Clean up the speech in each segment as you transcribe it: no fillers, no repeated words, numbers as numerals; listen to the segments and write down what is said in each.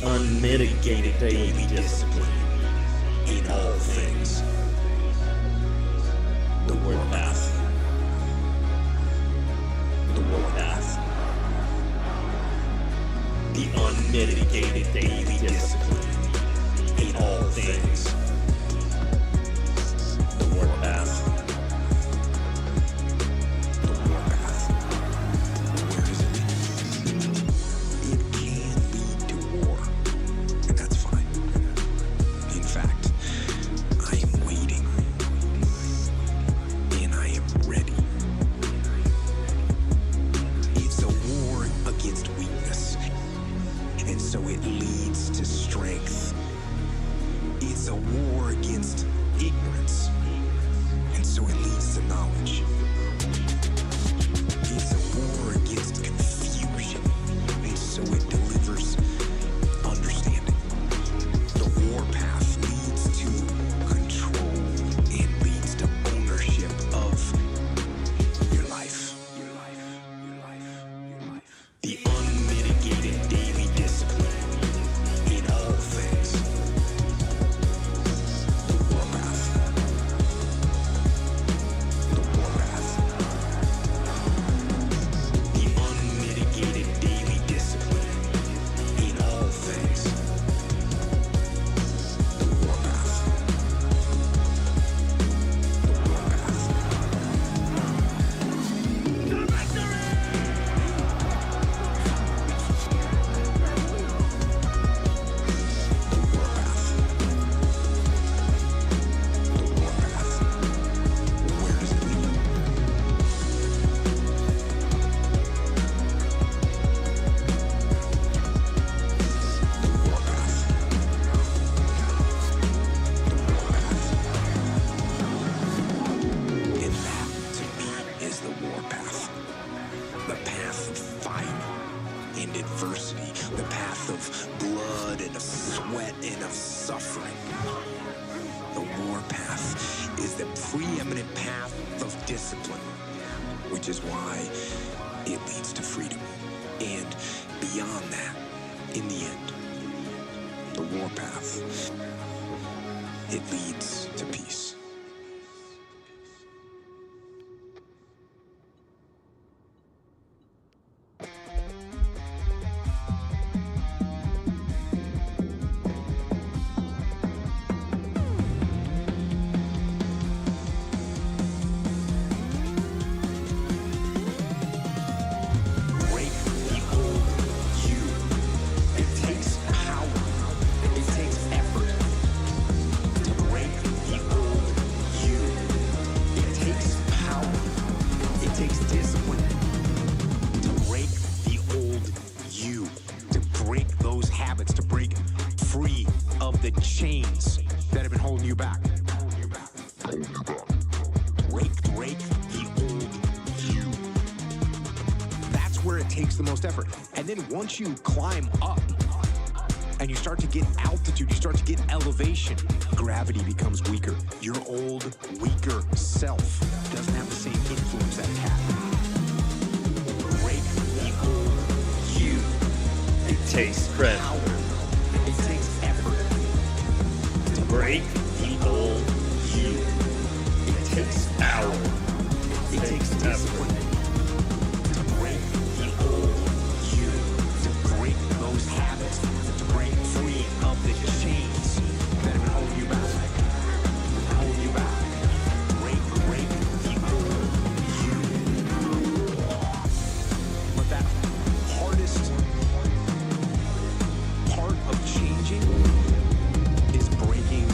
unmitigated daily discipline in all things. The warpath. The warpath. The unmitigated daily discipline In all things. The warpath. The warpath. Where does it lead? It can lead to war, and that's fine. In fact, I am waiting, and I am ready. It's a war against weakness, and so it leads to strength. It's a war against ignorance, and so it leads to knowledge. It's a war against confusion, and so it delivers understanding. The warpath leads to control and leads to ownership of your life. Your life. Your life. Your life. The unmitigated daily discipline in all things. The warpath. The warpath. The unmitigated daily discipline in all things. The warpath. The warpath. The warpath. The warpath. Where does it lead? The warpath. The warpath. And that, to me, is the warpath. The path of fight and adversity. The path of blood and of sweat and of suffering. The warpath is the preeminent path of discipline, which is why it leads to freedom. And beyond that, in the end, the warpath, it leads to peace. Break the old you. It takes power. It takes effort to break the old you. It takes power. It takes discipline to break the old you. To break those habits. To break free of the chains that have been holding you back. Break the old you. That's where it takes the most effort. And then once you climb up and you start to get altitude, you start to get elevation, gravity becomes weaker. Your old, weaker self doesn't have the same influence that it had. Break the old you. It takes strength Power. It takes effort. to break the old you. It takes Power. It takes Takes discipline to break the old you, to break those habits, to break free of the chains that have been holding you back. Holding you back. Break the old you. But that hardest part of changing is breaking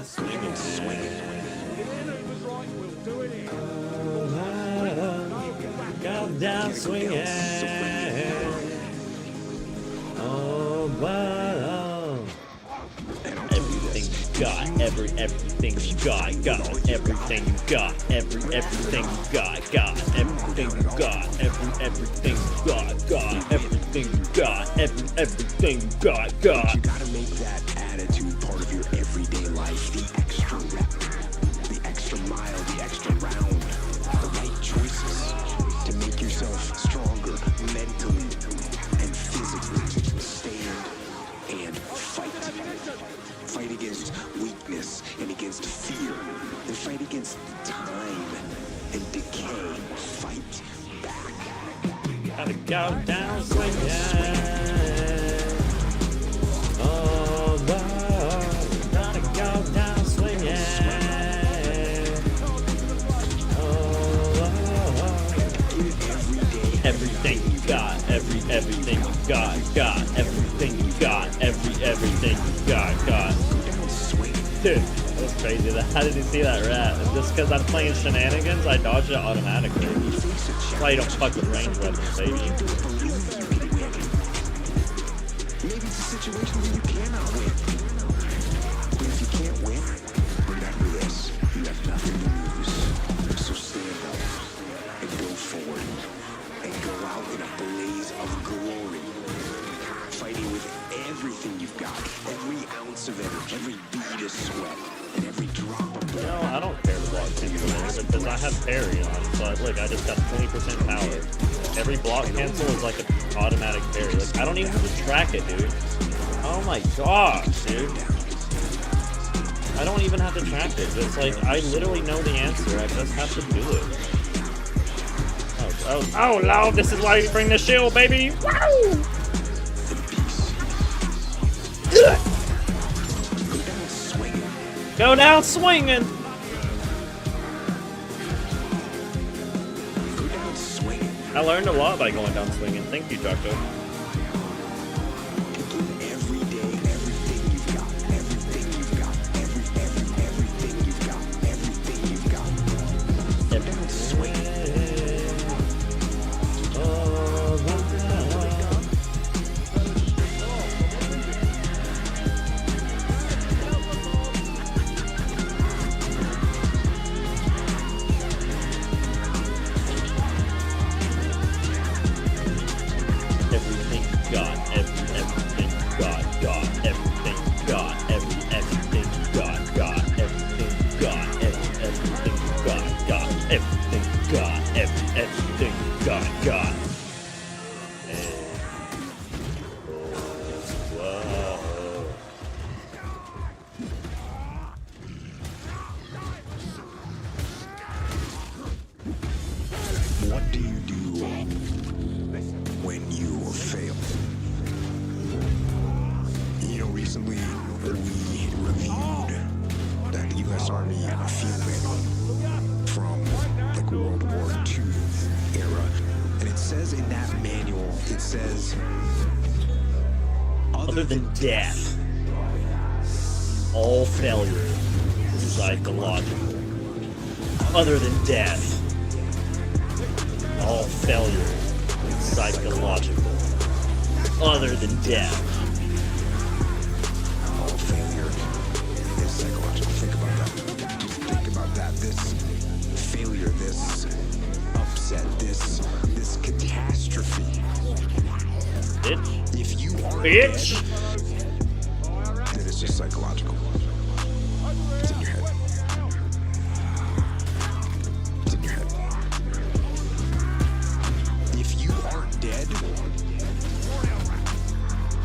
Swinging, swinging. Go down swinging. Oh, wow. Everything you got, everything you got, everything you got, everything you got, everything you got, everything you got, everything you got, everything you got. You gotta make that attitude part of your everyday life. The extra rep, the extra mile, the extra round, the right choices to make yourself stronger mentally and physically. Stand and fight. Fight against weakness and against fear. And fight against time and decay. Fight back. Gotta go down swinging. Oh, wow. Gotta go down swinging. Oh, wow. Everything you got, everything you got, everything you got, everything you got. Dude, that was crazy. How did you see that rat? Just because I'm playing shenanigans, I dodge it automatically. That's why you don't fuck with range weapons, baby. Maybe it's a situation where you cannot win. But if you can't win, remember this. You have nothing to lose. So stand up and go forward and go out in a blaze of glory. Fighting with everything you've got. Every ounce of energy, every bead of sweat, and every drop of blood. No, I don't care to block cancel because I have parry on, so look, I just got 20% power. Every block cancel is like an automatic parry. Like, I don't even have to track it, dude. Oh my gosh, dude. I don't even have to track it. It's like, I literally know the answer. I just have to do it. Oh, Lord, this is why you bring the shield, baby. Wow! Go down swinging. Go down swinging. I learned a lot by going down swinging. Thank you, Doctor. Give every day everything you've got. Everything you've got. Everything you've got. Everything you've got. Go down swinging. Oh, wow. Everything you got, everything you got, everything you got, everything you got, everything you got, everything you got, everything you got, everything you got. And whoa. What do you do when you fail? You know, recently we reviewed that U.S. Army field manual from like World War II era, and it says in that manual, it says, Other than death, all failure is psychological. Other than death, all failure is psychological. Other than death. all failure is psychological. Think about that. Just think about that. This failure, this upset, this catastrophe. Bitch. If you are Bitch. dead, then it's just psychological. It's in your head. It's in your head. If you aren't dead,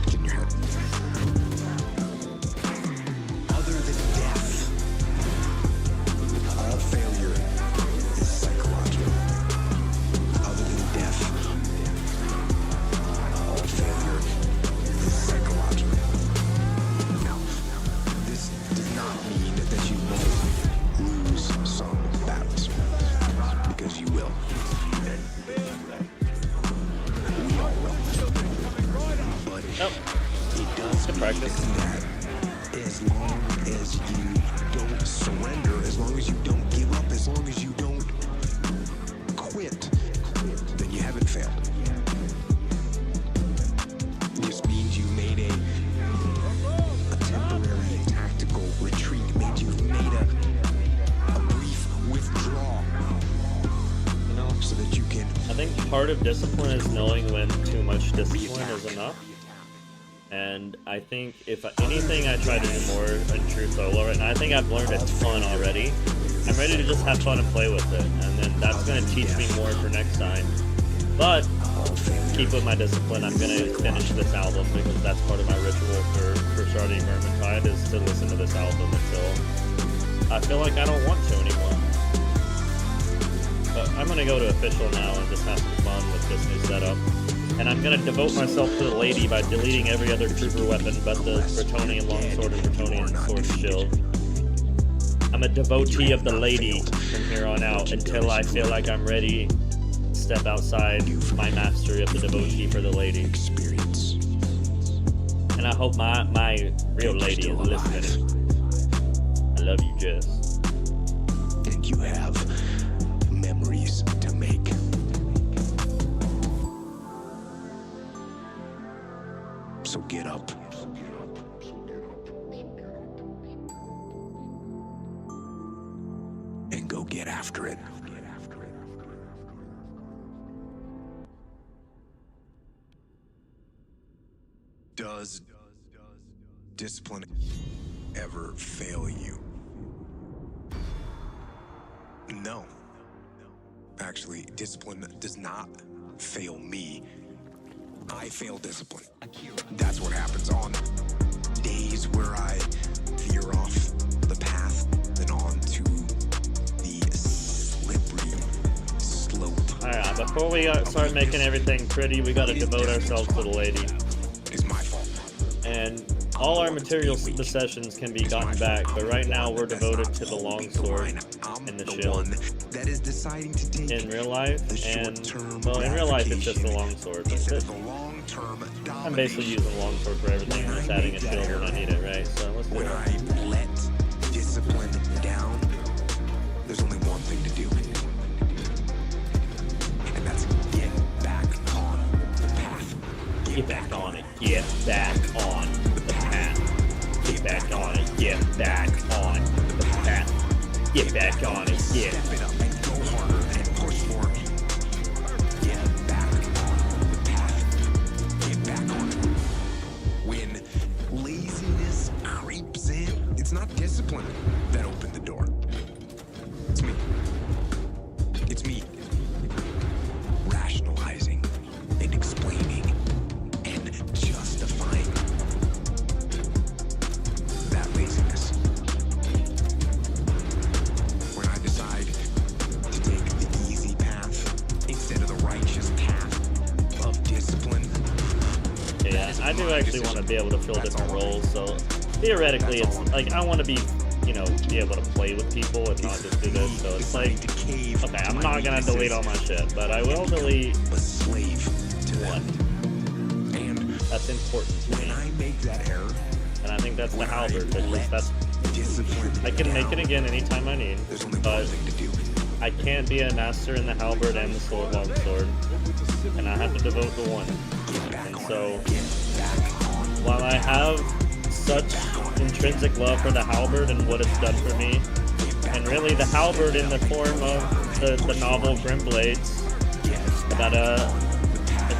it's in your head. Other than death, all failure is psychological. Other than death, all failure is psychological. Now, this does not mean that you won't lose some battles, because you will. We all will. But Nope. it does Good mean practice. that As long as you don't surrender, as long as you don't give up, as long as you don't quit, then you haven't failed. This means you made a temporary tactical retreat. It means you've made a brief withdrawal, you know, so that you can. I think part of discipline is knowing when too much discipline is enough. And I think if anything, I try to do more in true solo right now. I think I've learned a ton already. I'm ready to just have fun and play with it, and then that's going to teach me more for next time. But keep with my discipline. I'm going to finish this album because that's part of my ritual for starting Vermintide is to listen to this album until I feel like I don't want to anymore. But I'm going to go to official now and just have some fun with this new setup. And I'm going to devote myself to the lady by deleting every other trooper weapon but the Bretonnian longsword and Bretonnian sword and shield. I'm a devotee of the lady from here on out until I feel like I'm ready to step outside my mastery of the devotee for the lady. Experience. And I hope my real lady is listening. I love you, Jess. And you have memories to make. So get up. And go get after it. Does discipline ever fail you? No. Actually, discipline does not fail me. I fail discipline. That's what happens on days where I veer off the path and on to the slippery slope. Alright, before we start making everything pretty, we gotta devote ourselves to the lady. It's my fault. And all our material possessions can be gotten back, but right now we're devoted to the longsword and the shield. That is deciding to take in real life, and well, in real life it's just the longsword. I'm basically using the longsword for everything and just adding a shield when I need it, right? So let's do When it. I let discipline down, there's only one thing to do. And that's get back on the path. Get back on it. Get back on the path. Get back on it. Get back on the path. Get back on it. Get. Step it up and go harder and push for it. Get back on the path. Get back on it. When laziness creeps in, it's not discipline that opened the door. It's me. It's me. Rationalizing and explaining and justifying that laziness. When I decide to take the easy path instead of the righteous path of discipline. Yeah, I do actually want to be able to fill different roles, so theoretically it's like I want to be, you know, be able to play with people and not just do this, so it's like, okay, I'm not gonna delete all my shit, but I will delete a slave to one. And That's important to when me, I make that error, and I think that's the when I halberd, because let that's, discipline I can make down, it again anytime I need, there's only one but thing to do. I can't be a master in the halberd and the sword longsword, and I have to devote to one. Get back And on so, it. Get back on while I have such intrinsic love for the halberd and what it's done for me, and really the halberd in the form of the novel Grimblades, about a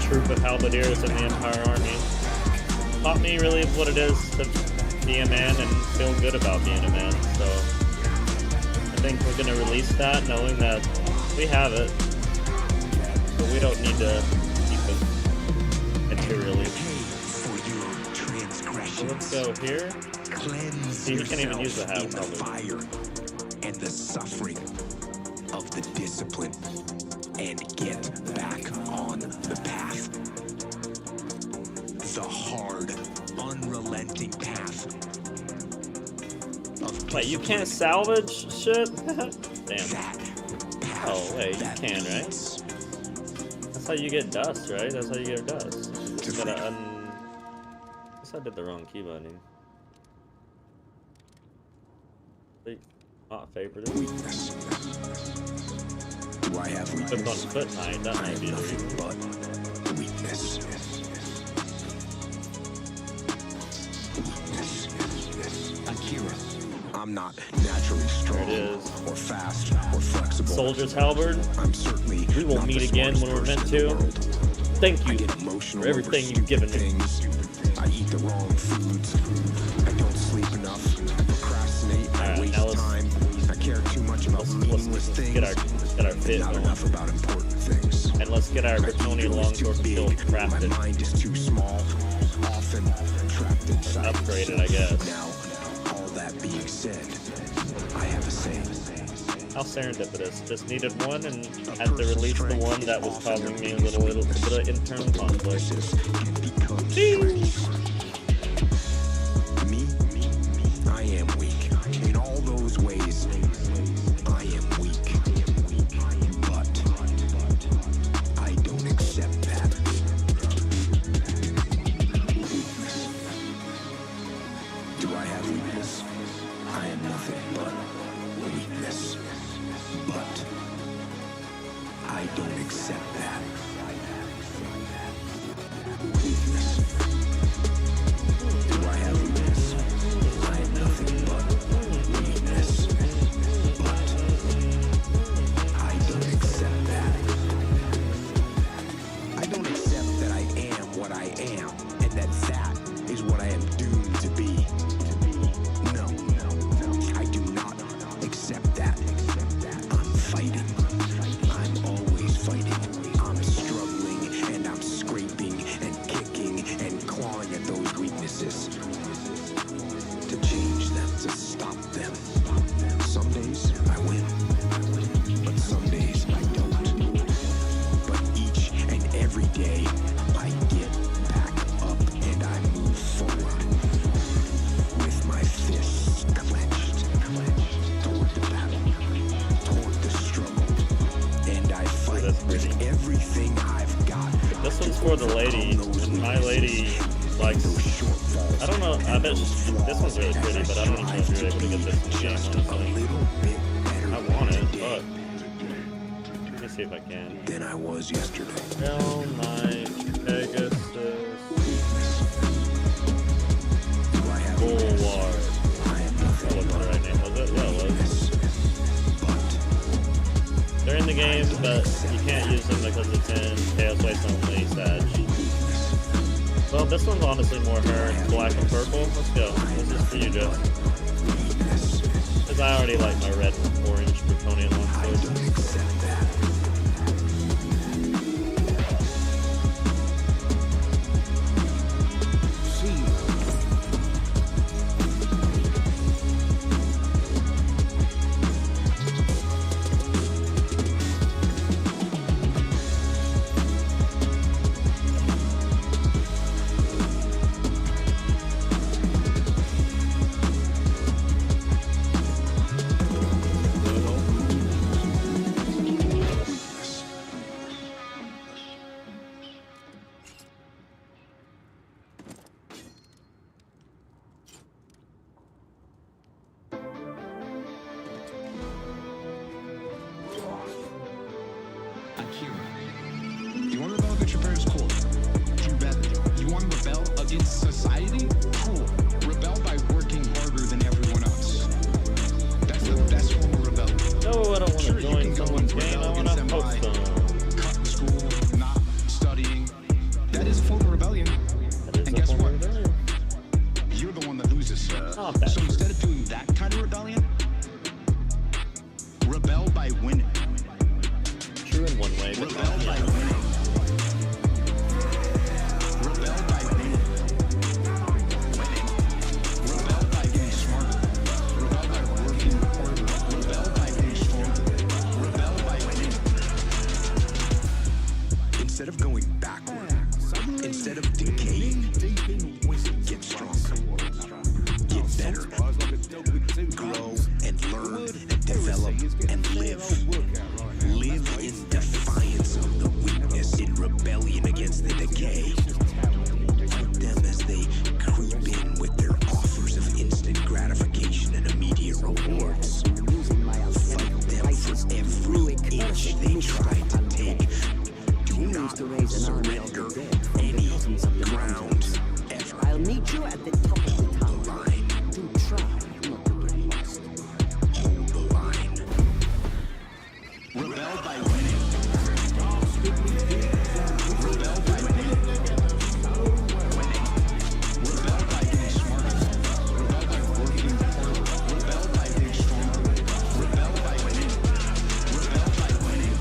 troop of halberdiers in the Empire Army, taught me really what it is to be a man and feel good about being a man. So I think we're going to release that knowing that we have it, but we don't need to keep it materially. for your So let's transgressions. go here. Cleanse See, you can't even use the yourself hat, in the probably. fire and the suffering of the discipline and get back on the path. The hard, unrelenting path of Wait, you discipline. can't salvage shit? Damn. That path Oh, wait, you that can, right? leads That's how you get dust, right? That's how you get dust. You to just gotta freedom. I guess I did the wrong key binding. Not favorite. weakness. Do I have Put on weakness? foot 9, that I might am be the nothing reason. but weakness. Akira. I'm not naturally strong There it is. or fast or flexible. Soldier's Halberd. I'm certainly We will not meet the again when we're smartest meant person in the to. world. Thank I you get emotional for everything over you've given stupid me. things. I eat the wrong foods. I don't sleep enough. I procrastinate. I Alright, waste now let's- time. I care too much about meaningless things. get our and fit not going. enough about important things. And let's get our My Bretonian ego is too longsword big. shield My crafted. mind is too small. Often trapped inside. Upgraded, I guess. Now, all that being said, I have a saying. How serendipitous. Just needed one and had to release the one that was causing me a little bit of internal conflict. Weaknesses can become strengths. Me, I am weak. In all those ways, I am weak. But I don't accept that. Weakness. Do I have weakness? I am nothing but weakness. But I don't accept that. Weakness. Do I have weakness? I am nothing but weakness. But I don't accept that. I don't accept that I am what I am, and that is what I am doomed to be. No, I do not accept that. I'm fighting. I'm always fighting. I'm struggling and I'm scraping and kicking and clawing at those weaknesses to change them, to stop them. Some days I win, but some days I don't. But each and every day I get back up and I move forward with my fists clenched toward the battle, toward the struggle, and I fight that's with pretty. everything I've got. This one's for the lady, and my lady likes. I don't know. I bet this one's really pretty, but I don't know if you're able to get this in the game. Just a Honestly, little bit better I want it, today but let me see if I can. than I was yesterday. Hell my Pegasus Do I have weakness? Bulwark. I am That nothing wasn't the right name, was it? Yeah, it was. but They're in the game, but you can't use them because it's in Chaos Waste only, Sag. Well, this one's honestly more her, black and purple. Let's go. This is for you, Jeff. Because I already like my red and orange Bretonian I longsword. don't accept that. Akira. You want to rebel against your parents? Cool. You want to rebel against society? Cool. Rebel by working harder than everyone else. That's the best form of rebellion. No, I don't want Sure, to you join can go someone's and game. I rebel want to against them host by them. cutting school, not studying. That is a form of rebellion. That is And a guess form what? of rebellion. You're the one that loses, sir. Not bad. So instead of doing that kind of rebellion, rebel by winning. True in one way, but Rebel not, by you know. winning. Rebel by winning. Rebel by getting smarter. Rebel by working harder. Rebel by being stronger. Rebel by winning. Instead of going backward, instead of decaying, get stronger, get better, at the top of the town. line. To try not to get lost. Hold the line. Rebel by winning. Rebel by winning. Rebel by getting smarter. Rebel by working harder. Rebel by being stronger. Rebel by winning. Rebel by winning.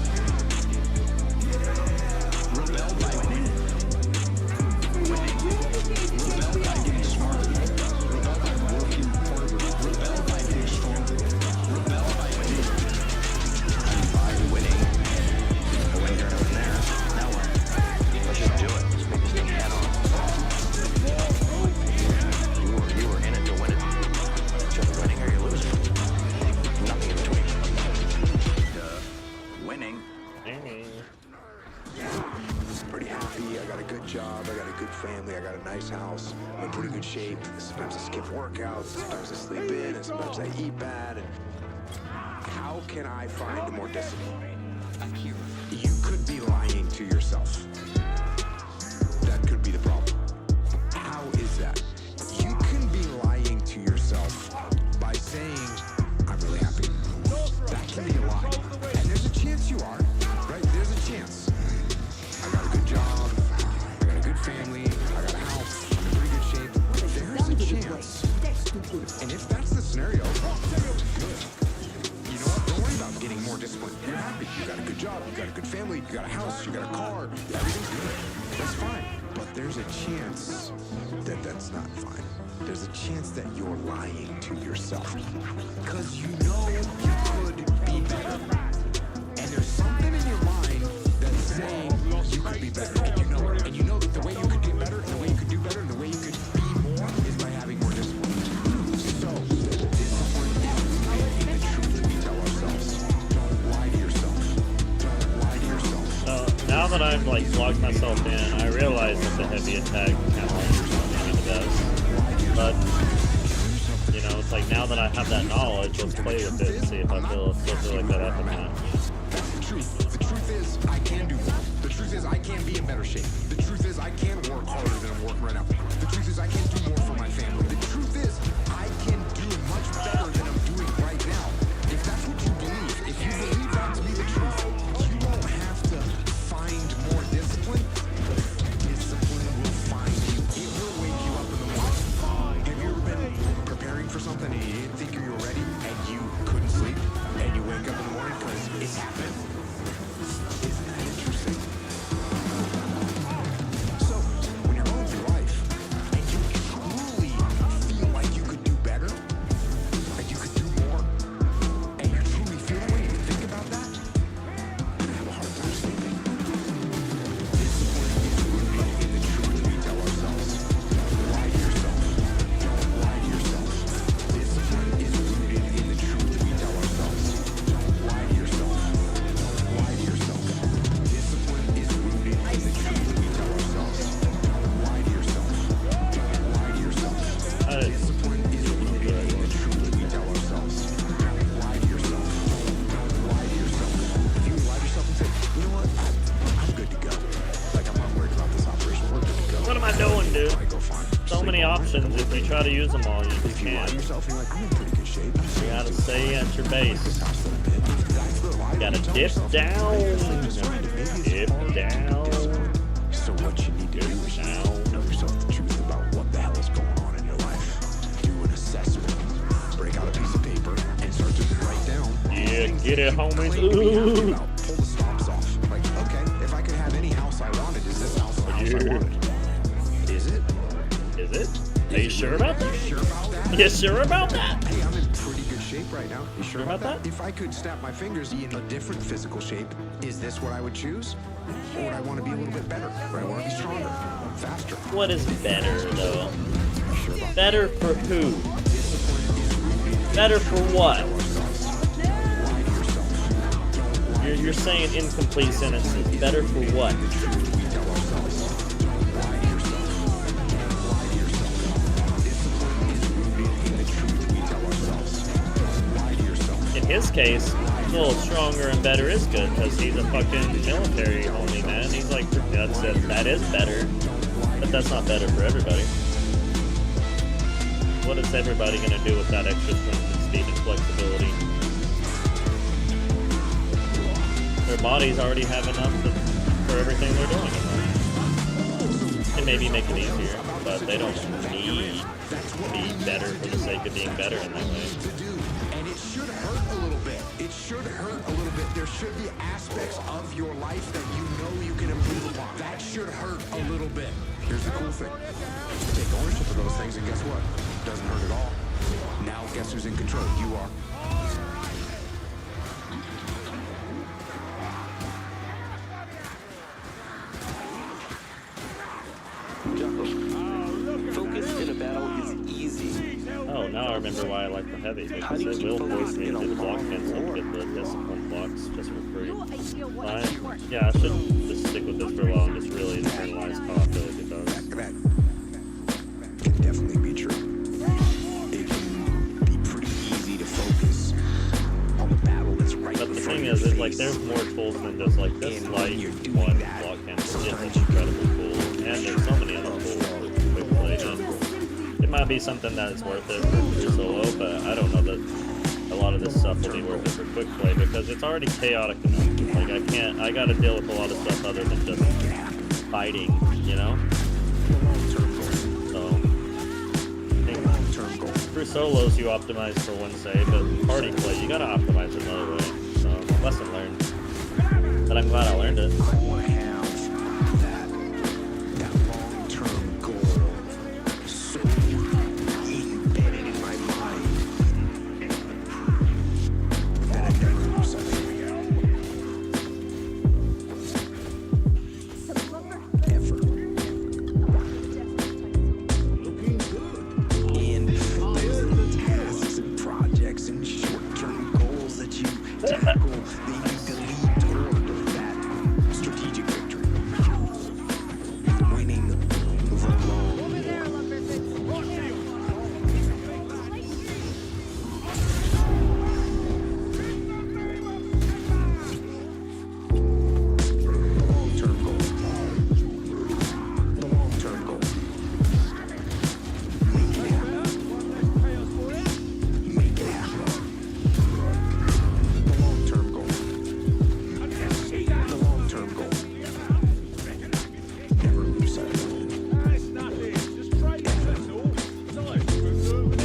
Rebel by winning. Rebel by getting smarter. Rebel by working harder. Rebel by being stronger. Rebel by winning. By winning. I win here, I win there. Now what? Let's just do it. Let's make this thing head on. You were in it to win it. Just winning or you're losing. Nothing in between. Winning. Pretty happy. I got a good job. I got a good family. I got a nice house. I'm in pretty good shape. Sometimes I skip workouts. Sometimes I sleep in. And sometimes I eat bad. And how can I find more discipline? You could be lying to yourself. That could be the problem. How is that? You can be lying to yourself by saying, I'm really happy. That can be a lie. And there's a chance you are, right? There's a chance. I got a good job. I got a good family. I got a house. I'm in pretty good shape. There's a chance. And if that's the scenario, good. You know what? Don't worry about getting more disciplined. You're happy. You got a good job. You got a good family. You got a house. You got a car. Everything's good. That's fine. But there's a chance that that's not fine. There's a chance that you're lying to yourself. Because you know you could be better. And there's something in your mind that's saying you could be better. And you know it. And you know that the way you could get better, and the way you could do better, and the way you could be more is by having more discipline. So, discipline is rooted in the truth we tell ourselves. Don't lie to yourself. Don't lie to yourself. So now that I've like logged myself in, I realize that the heavy attack kind of like it does. But you know, it's like now that I have that knowledge, let's play with it and see if I still feel like that up or not. That's the truth. The truth is, I can do more. The truth is, I can be in better shape. The truth is, I can work harder than I'm working right now. The truth is, I can do more for my family. The truth is, I can do much better than I'm doing right now. If that's what you believe, if you believe that to be the truth, you won't have to find more discipline. Discipline will find you. It will wake you up in the morning. Have you ever been preparing for something and you didn't think you were ready and you couldn't sleep and you wake up in the morning because it's happened? Isn't that interesting? So, when you're going through life and you truly feel like you could do better, like you could do more, and you truly feel the way you think about that, you're gonna have a hard time sleeping. Discipline is rooted in the truth we tell ourselves. Don't lie to yourself. Don't lie to yourself. Discipline is rooted in the truth we tell ourselves. Don't lie to yourself. Don't lie to yourself. Discipline is rooted in the truth we tell ourselves. Don't lie to yourself. Don't lie to yourself. Discipline is rooted in the truth we tell ourselves. Don't lie to yourself. Don't lie to yourself. If you lie to yourself and say, you know what, I'm good to go. Like, I'm not worried about this operation. We're good to go. What am I doing, dude? I go fine. So Sleep many all night, options. couple If you days. try to use them all, you If you lie can't. to yourself, you're like, I'm in pretty good shape. You gotta stay at your base. This house that I'm in. That's the lie Gotta you tell dip yourself. down. Maybe it's like just right. Maybe it's Dip hard to be down. disciplined. So what you need to do is you down. know yourself the truth about what the hell is going on in your life. Do an assessment. Break out a piece of paper and start to write down. Yeah, things get that it, you homies. claim to be happy Ooh. about. Pull the stops off. Like, okay, if I could have any house I wanted, is this house the house I Yeah. wanted? Is it? Is it? Are you sure about You that? sure about that? You sure about that? Hey, I'm in pretty good shape right now. You sure Sure about about that? If I could snap my fingers in a different physical shape, is this what I would choose? Or would I want to be a little bit better? Or I want to be stronger, faster? What is better, though? Sure about Better for who? discipline is rooted Better for what? in ourselves. Don't lie to yourself. Don't lie You're saying incomplete sentences. Better for what? to the truth we tell ourselves. Don't lie to yourself. Don't lie to yourself. Discipline is rooted in the truth we tell ourselves. Don't lie to yourself. In his case, a little stronger and better is good because he's a fucking military homie, man. He's like, that is better, but that's not better for everybody. what is everybody gonna do with that extra strength and speed and flexibility? Their bodies already have enough for everything they're doing. And maybe make it easier, but they don't need to be better for the sake of being better in that way. to do, and it should hurt a little bit. It should hurt a little bit. There should be aspects of your life that you know you can improve upon. That should hurt a little bit. Here's the cool thing. Take ownership of those things, and guess what? Doesn't hurt at all. Now guess who's in control? You are. Focus in a battle is easy. Oh, now I remember why I like the heavy, because it will force me to do the block cancel and get the discipline blocks just for free. Fine. Yeah, I should just stick with this for a while and just really internalize how I feel like it does. That can definitely be true. It can be pretty easy to focus on the battle that's right But in the front thing of is, your it's like face. there's more tools than just like this And light when you're doing one that, block cancel. It's sometimes incredibly cool, and there's so many other tools with quick play. And it might be something that's worth it for solo, but I don't know that a lot of this stuff will be worth it for quick play because it's already chaotic enough. Like I gotta deal with a lot of stuff other than just fighting, you know? So I think for solos you optimize for one save, but party play you gotta optimize another way. So lesson learned. But I'm glad I learned it. I want to have that long-term goal so embedded in my mind that I never lose sight of it. Ever. And those are the tasks and projects and short-term goals that you tackle. They need to lead toward that strategic victory. Winning the long long-term goal. The long-term goal. Make it happen. Make it happen. The long-term goal. The long-term goal. Never lose sight of it.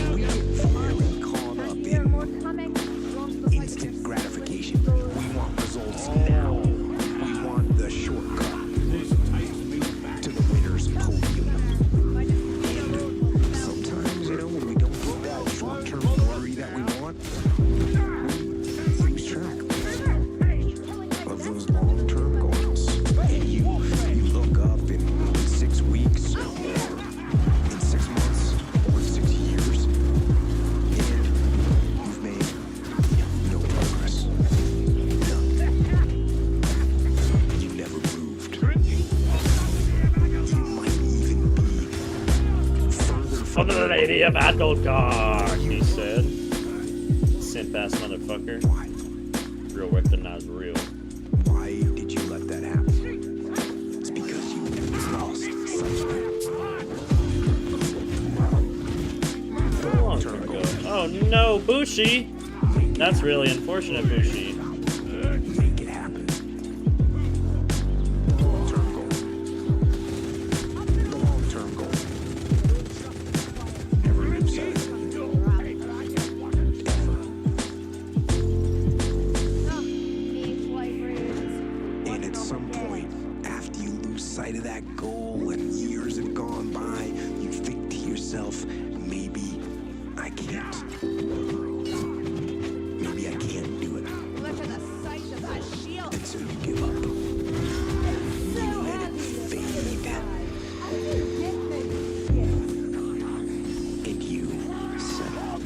We get very caught up in instant gratification. We want results now. We want the shortcut to the winner's podium. And sometimes, when we don't get that short-term glory that we want, we lose track of those long-term goals. And you look up in 6 weeks, or in 6 months, or in 6 years, and you've made no progress. None. You never moved. You might even be further For from the lady of Adelgard, he said. Simp ass motherfucker. Why? Real recognized real. Why did you let that happen? It's because you lost such Long time ago. Oh no, Bushi! That's really unfortunate, Bushi. Make it happen. The long-term goal. The long-term goal. Never lose sight of it. And at some point, after you lose sight of that goal and years have gone by, you think to yourself, maybe I can't. Maybe I can't do it. And so you give up. You let it fade. And you settle.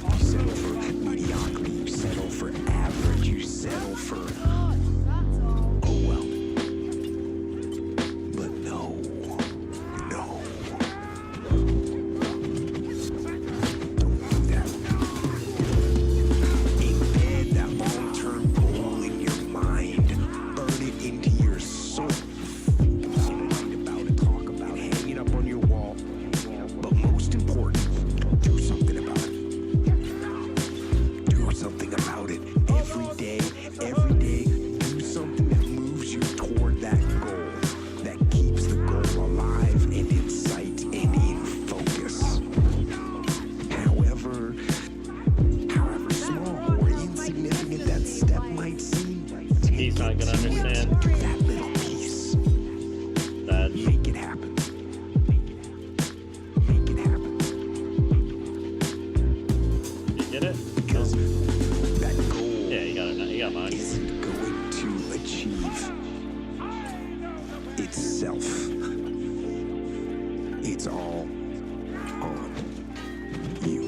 You settle for mediocrity. You settle for average. You settle for, oh well. But no. Don't do isn't going to achieve itself. It's all on you.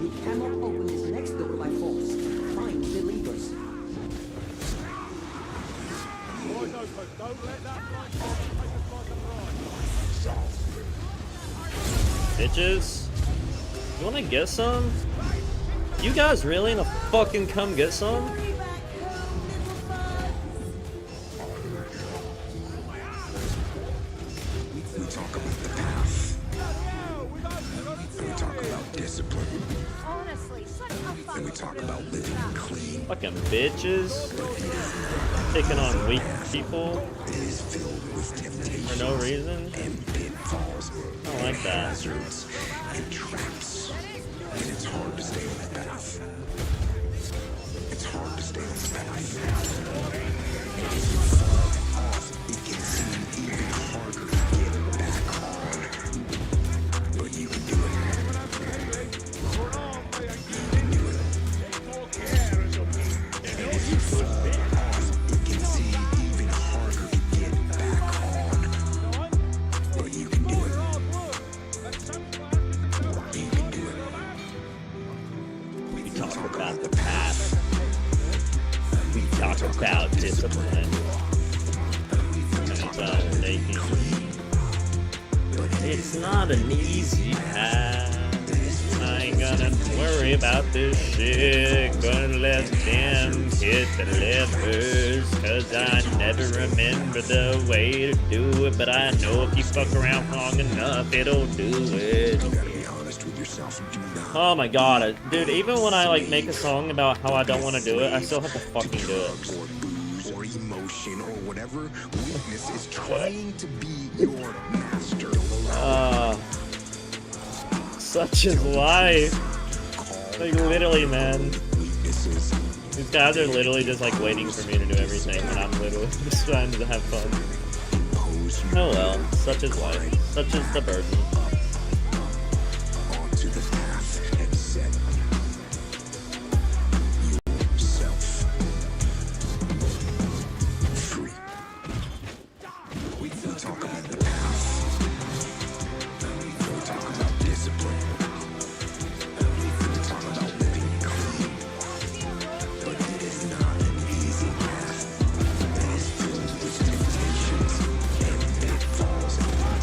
You cannot open this next door by force. Find the levers. Bitches, you wanna get some? You guys really gonna fucking come get some? We talk about the path. And we talk about discipline. Honestly, such a fun And we talk about living clean. Fucking bitches. Taking on weak people It is filled with temptation for no reason. and pitfalls. I don't like that. Hazards and traps. And it's hard to stay on the path. It's hard to stay on the path. And if you fall off, it can seem even harder to get back on. But you can do it. You can do it. And if you fall off, it can seem even harder to get back on. But you can do it. You can do it. We talk about the path. We talk about discipline. And about taking. It's not an easy path. I ain't gonna worry about this shit. Gonna let them hit the levers. Cause I never remember the way to do it. But I know if you fuck around long enough, it'll do it. You gotta be honest with yourself and do not. Oh my god, dude, even when I like make a song about how I don't want to do it, I still have to fucking do it. Or booze or emotion or whatever weakness is trying to be your master. Such is life. Like literally, man. Weaknesses. These guys are literally just like waiting for me to do everything, and I'm literally just trying to have fun. Impose Oh well, such is life. Such is the burden. onto the path and set yourself free. We talk about the path. We talk about discipline. We talk about living clean. But it is not an easy path. It is filled with temptations and pitfalls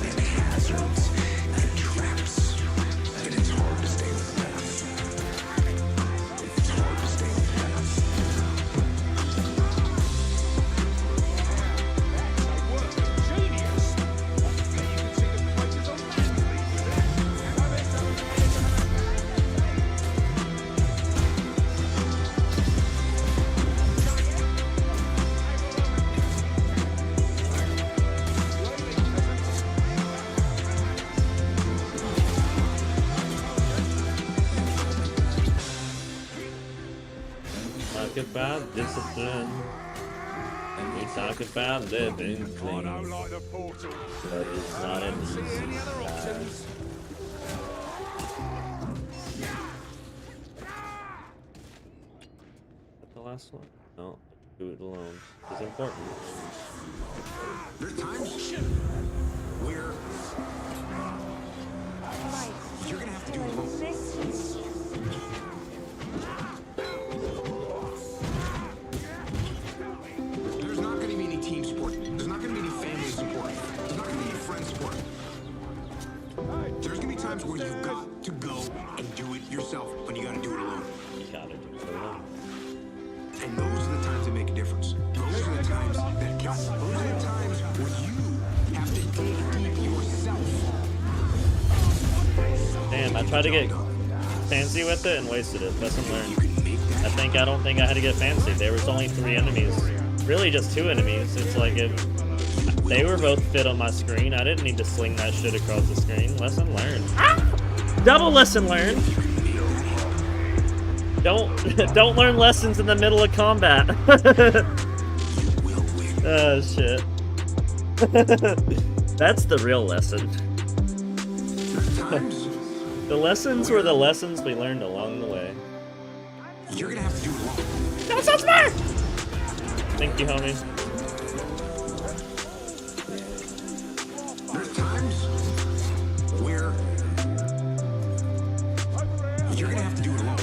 and hazards and traps. And it's hard to stay on the path. It's hard to stay on the path. Talk about discipline. And we talk about living clean. But it's not an easy path. The last one? No, do it alone. It's important. There's times where you're gonna have to do it alone. There's not gonna be any team support. There's not gonna be any family support. There's not gonna be any friend support. There's gonna be times where you've got to go and do it yourself, but you gotta do it alone. You gotta do it alone. And those are the times that make a difference. Those are the times that count. Those are the times where you have to dig deep yourself. Damn, I tried to get fancy with it and wasted it. Lesson You learned. can make that I don't think I had to get fancy. There was only 3 enemies. Really just 2 enemies. It's like if they were both fit on my screen, I didn't need to sling that shit across the screen. Lesson learned. Double lesson learned. Don't learn lessons in the middle of combat. Oh shit. That's the real lesson. times The lessons were the lessons we learned along the way. you're gonna have to do it alone. That's so smart! Thank you, homie. There's times where you're gonna have to do it alone.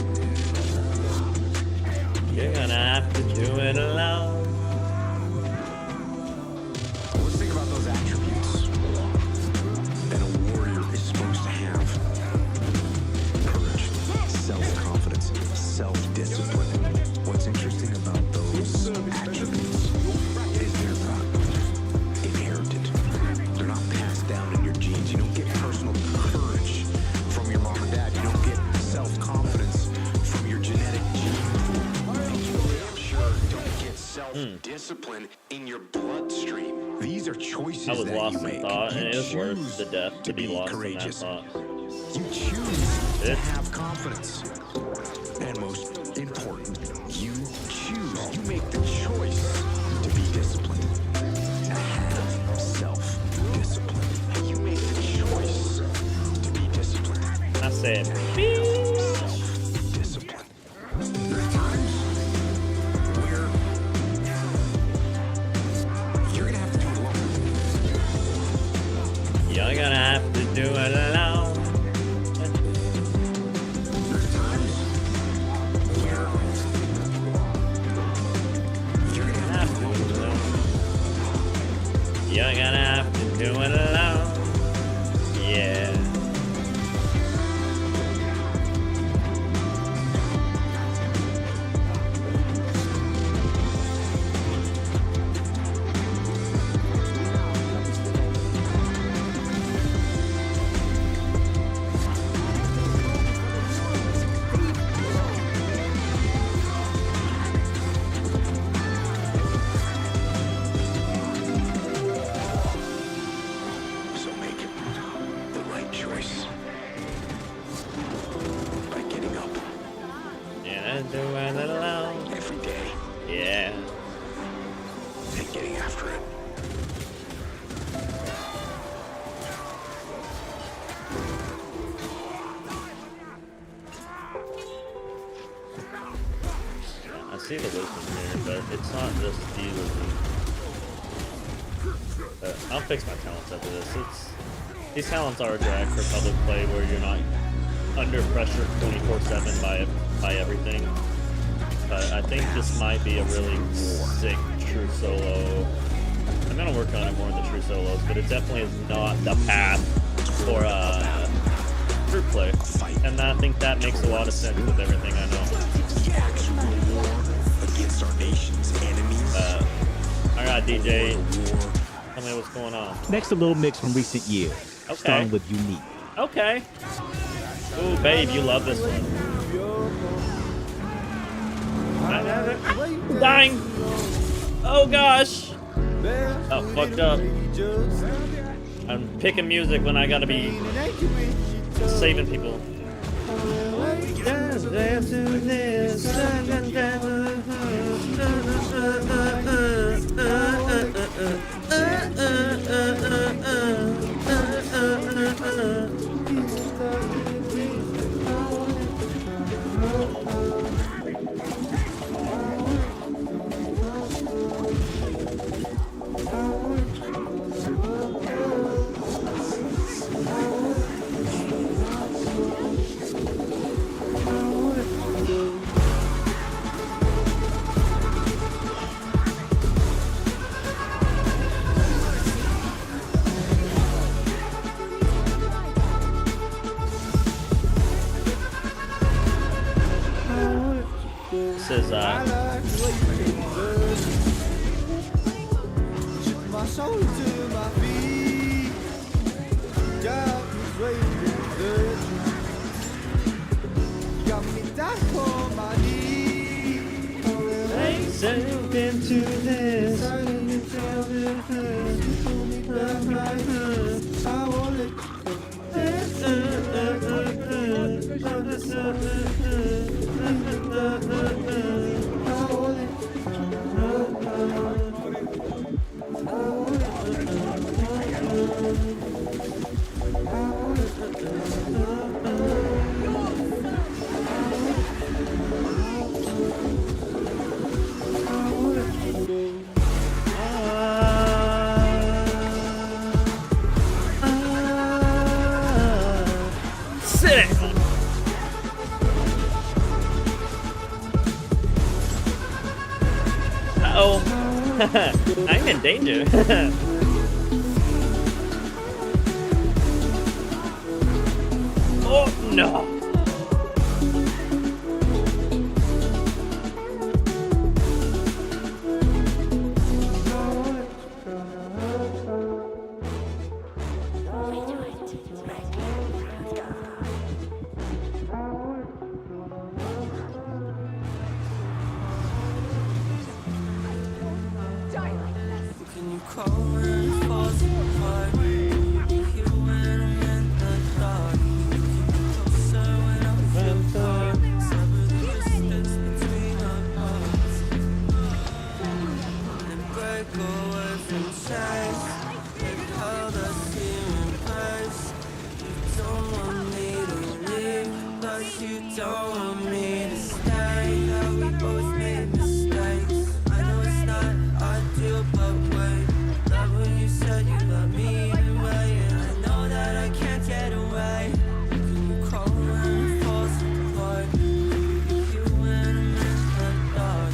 You're gonna have to do it alone. Let's think about those attributes that a warrior is supposed to have. Courage, self-confidence, self-discipline. What's interesting about those attributes is they're inherited. They're not passed down in your genes. You don't get personal courage from your mom and dad. You don't get self-confidence from your genetic gene pool. Sure, don't get self-discipline in your bloodstream. These are choices I was that lost you in make. thought, You and it was worth choose the death to be lost courageous. in that thought. You choose to It- have confidence. And most important, you choose. You make the choice to be disciplined. To have self-discipline. You make the choice to be disciplined. I said, beep. Self-discipline. There's times where you're gonna have to do it alone. You're gonna have to do it alone. There's times where you're gonna have to do it alone. You're gonna have to do it alone. Yeah. So make the right choice by getting up Yeah, do it alone. every day Yeah. and getting after it. I see the wisdom here, but it's not just the wisdom. I'll fix my talents after this. These talents are a drag for public play where you're not under pressure 24/7 by everything. But I think this might be a really sick true solo. I'm gonna work on it more in the true solos, but it definitely is not the path for group play. And I think that makes a lot of sense with everything I know. The actual war against our nation's enemies. All right, DJ, War. tell me what's going on. Next, a little mix from recent years, Okay. starting with Unique. Okay. Ooh, babe, you love this one. I'm dying. Oh gosh. Oh, fucked up. I'm picking music when I gotta be saving people. This is My soul to my feet. Darkness waiting. Got me down on my knees. into this. I won't let you go. I won't let you go. Uh-oh. I'm in danger. Oh, no. Can you call when it falls apart? You when I'm in the dark. Closer when I feel far. Sever the distance between our hearts. And break away from chains. Make all the seeming place. You don't want me to leave, but you don't want me to stay. How we both made mistakes. I know it's not ideal, but wait. Love when you said you love me anyway, and I know that I can't get away. Can you call when it falls apart? You when I'm in the dark.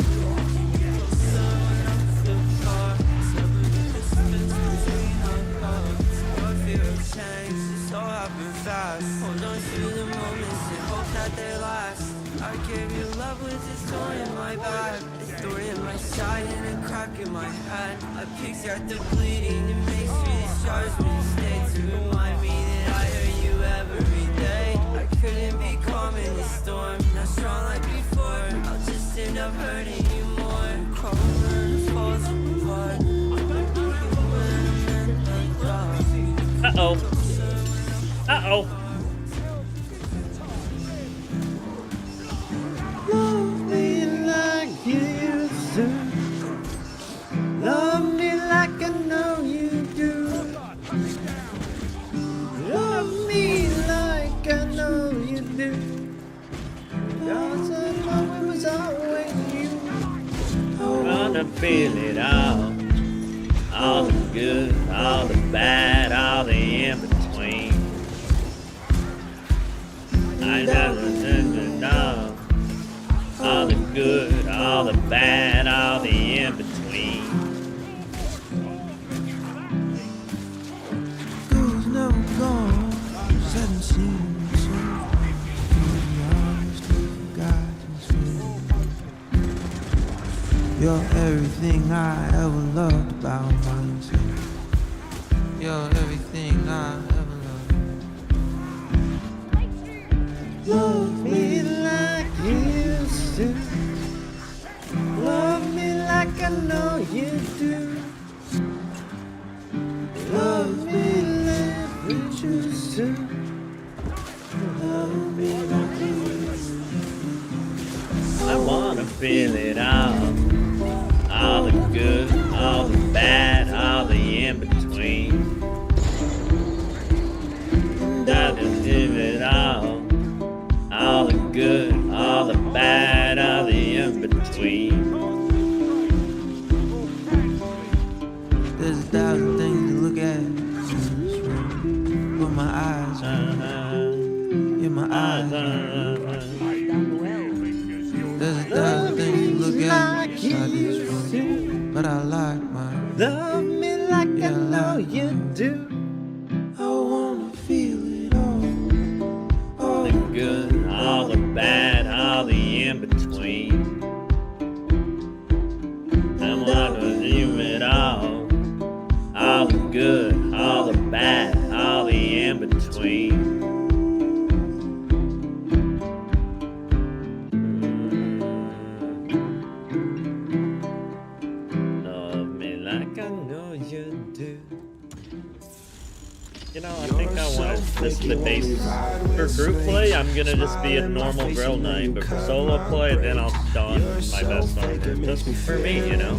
Closer when I feel far. Sever the distance between our hearts. Your fear of change is so happen fast. Hold on to the moments and hope that they last. I gave you love with this thorn in my back, a thorn in my side and a crack in my head. I picture the bleeding, it makes me discharge when you stay to remind me that I heard you every day. I couldn't be calm in the storm, not strong like before. I'll just end up hurting you more. Crawl when it falls apart. When I'm in the dark. Uh-oh. Uh-oh. Love me like you used to. Love me like I know you do. Love me like I know you do. Cause I know it was always you. Gonna feel it all the good, all the bad, all the in between. I know all the good, all the bad, all the in between. Goes never gone, 17 years old. You're everything I ever loved about myself. You're everything I ever loved. Love me like you used to. Love me like I know you do. Love me like we choose to. Love me like you used to. I wanna feel it all the good, all the bad, all the in between. Gotta live it all the good, all the bad, all the in between. There's 1,000 things to look at in this room, but my eyes in my eyes. There's 1,000 things to look at inside this room, but I like mine. Love me like I know you do. I wanna feel it all The good, all the bad, all the in between. I wanna live it all the good, all the bad, all the in between. Love me like I know you do. You know, I think I want this the base for group play. I'm gonna just be a normal girl knight, but for solo play, then I'll don my best armor. Just for me, you know.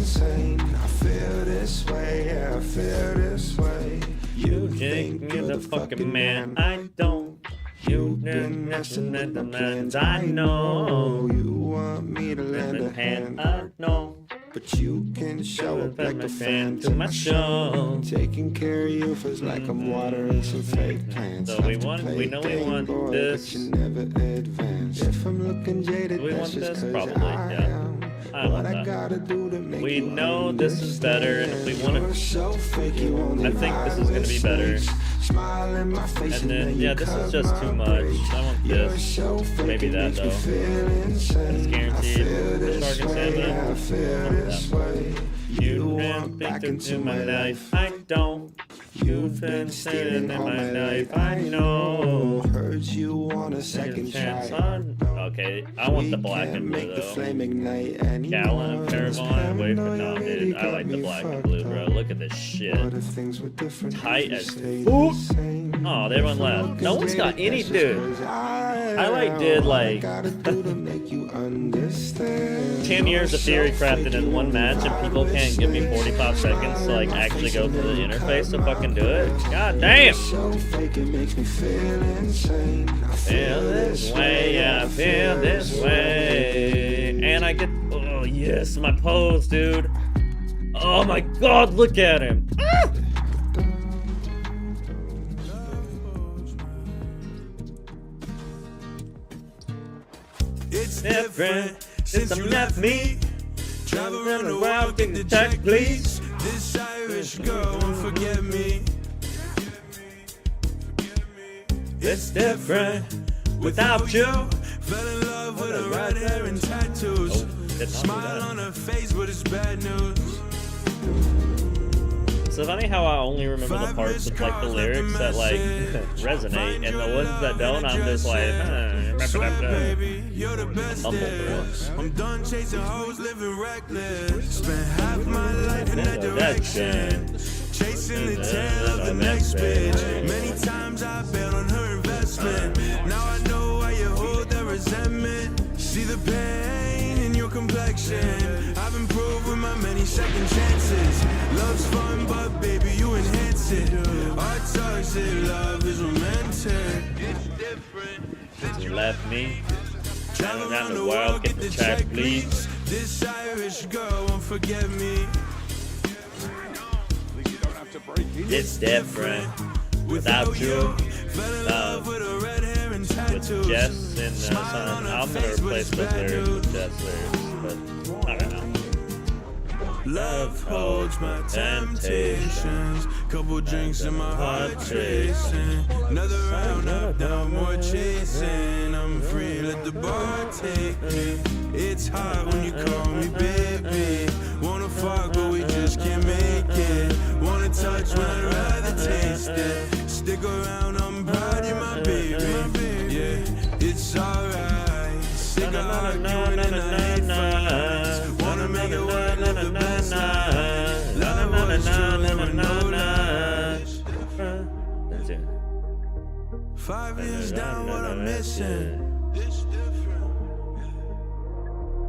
You think you're the fucking man, I don't. You the I know. You want me to lend a hand, I know. but you can show up like a fan to my show. Taking care of you feels like I'm watering some fake plants. So we want, we know we want this. But you never advance. If I'm looking jaded, We that's want just this 'cause probably, I yeah. am. I want that. We know this is better, and if we want to, I think this is gonna be better. And then, yeah, this is just too much. I want this. Maybe that though. It's guaranteed. The shark and salmon. You've been thinking to my life. I don't. You've been sitting in my life. I know. Heard you want a second Chance try. on. Okay, I want the black and blue Make the though. flame ignite and Gallon and Paravon. Wait for no, dude. I like the black and blue, bro. Look at this shit. Tight as fuck. Oh, they run left. No one's got any, dude. I like did like 10 years of theory crafted in one match, and people can't give me 45 seconds to like actually go through the interface to fucking do it. God damn. Feel this way, yeah, I feel this way. And I get, oh yes, my pose, dude. Oh my god, look at him. Ah! It's Different since you left me. Travel around the world, get the check, please. This Irish girl won't forget me. It's different without you. Fell in love with her red hair and tattoos. Smile on her face, but it's bad news. It's so funny how I only remember the parts with like the lyrics that like resonate, and the ones that don't, I'm just like, Baby, you're the best humble there. for. I'm done chasing hoes, living reckless. Spent half my life in that direction, chasing the tail of the next bitch. Many times I bailed on her investment. Now I know why you hold that resentment. See the pain in your complexion. I've improved with my many second chances. Love's fun, but baby, you enhance it. Our toxic love is romantic. It's different. Since you left me, travel around the world, get the check, please. This Irish girl won't forget me. It's different without you. With her red hair and tattoos. With Jess and Son. I'm gonna replace those lyrics with Jess lyrics, but I don't know. Love holds my temptations. Couple drinks in my heart chasing. Another round up, down more chasing. I'm free, let the bar take me. It's hot when you call me baby. Wanna fuck, but we just can't make it. Wanna touch when I'd rather taste it. Stick around, I'm proud you're my baby. Yeah, it's alright. Sick of arguing and I hate fights. Wanna make it work, live the best life. Love was true, never no lies. 5 years down, what I'm missing.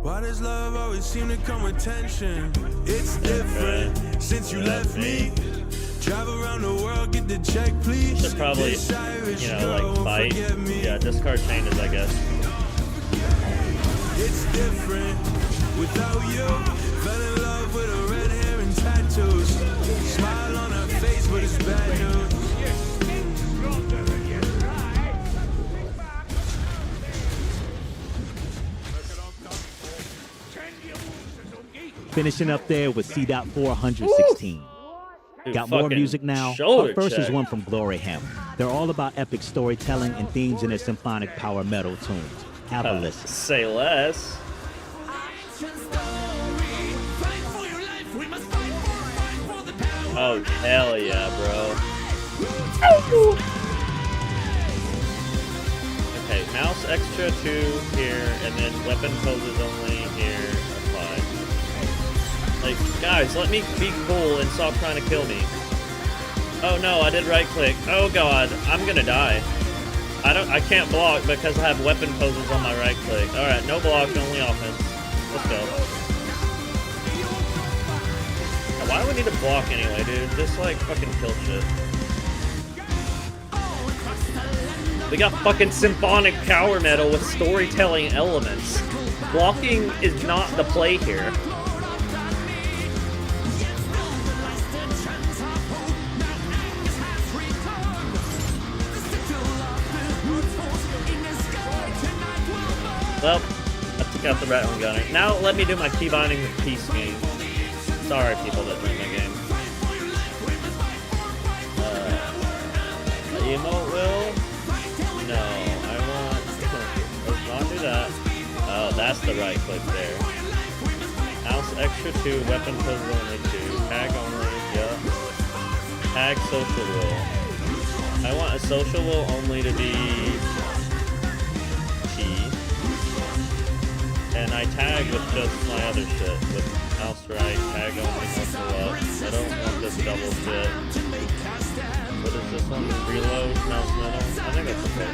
Why does love always seem to come with tension? It's different since you left me. Travel around the world, get the check, please. Should probably, you know, like fight. Yeah, discard changes, I guess. It's different without you. Fell in love with her red hair and tattoos. Smile on her face, but it's bad news. Finishing up there with C.416. Dude, Got more fucking music now. shoulder Up first is check. one from Glory Hammer. They're all about epic storytelling and themes in their symphonic power metal tunes. Have a listen. Say less. Oh, hell yeah, bro. Okay, mouse extra 2 here, and then weapon poses only here. Apply. Like, guys, let me be cool and stop trying to kill me. Oh no, I did right click. Oh god, I'm gonna die. I can't block because I have weapon poses on my right click. Alright, no block, only offense. Let's go. Now, why do we need to block anyway, dude? Just like fucking kill shit. We got fucking symphonic power metal with storytelling elements. Blocking is not the play here. Well, got the Rattling Gunner. Now let me do my key binding with peace game. Sorry, people that join my game. Emote will? No, I want. Let's not do that. Oh, that's the right click there. House extra 2, weapon puzzle only 2, tag only, yeah. Tag social will. I want a social will only to be T. And I tag with just my other shit. With mouse right, tag only, muscle up. I don't want this double shit. What is this one? Reload, mouse middle? I think that's okay.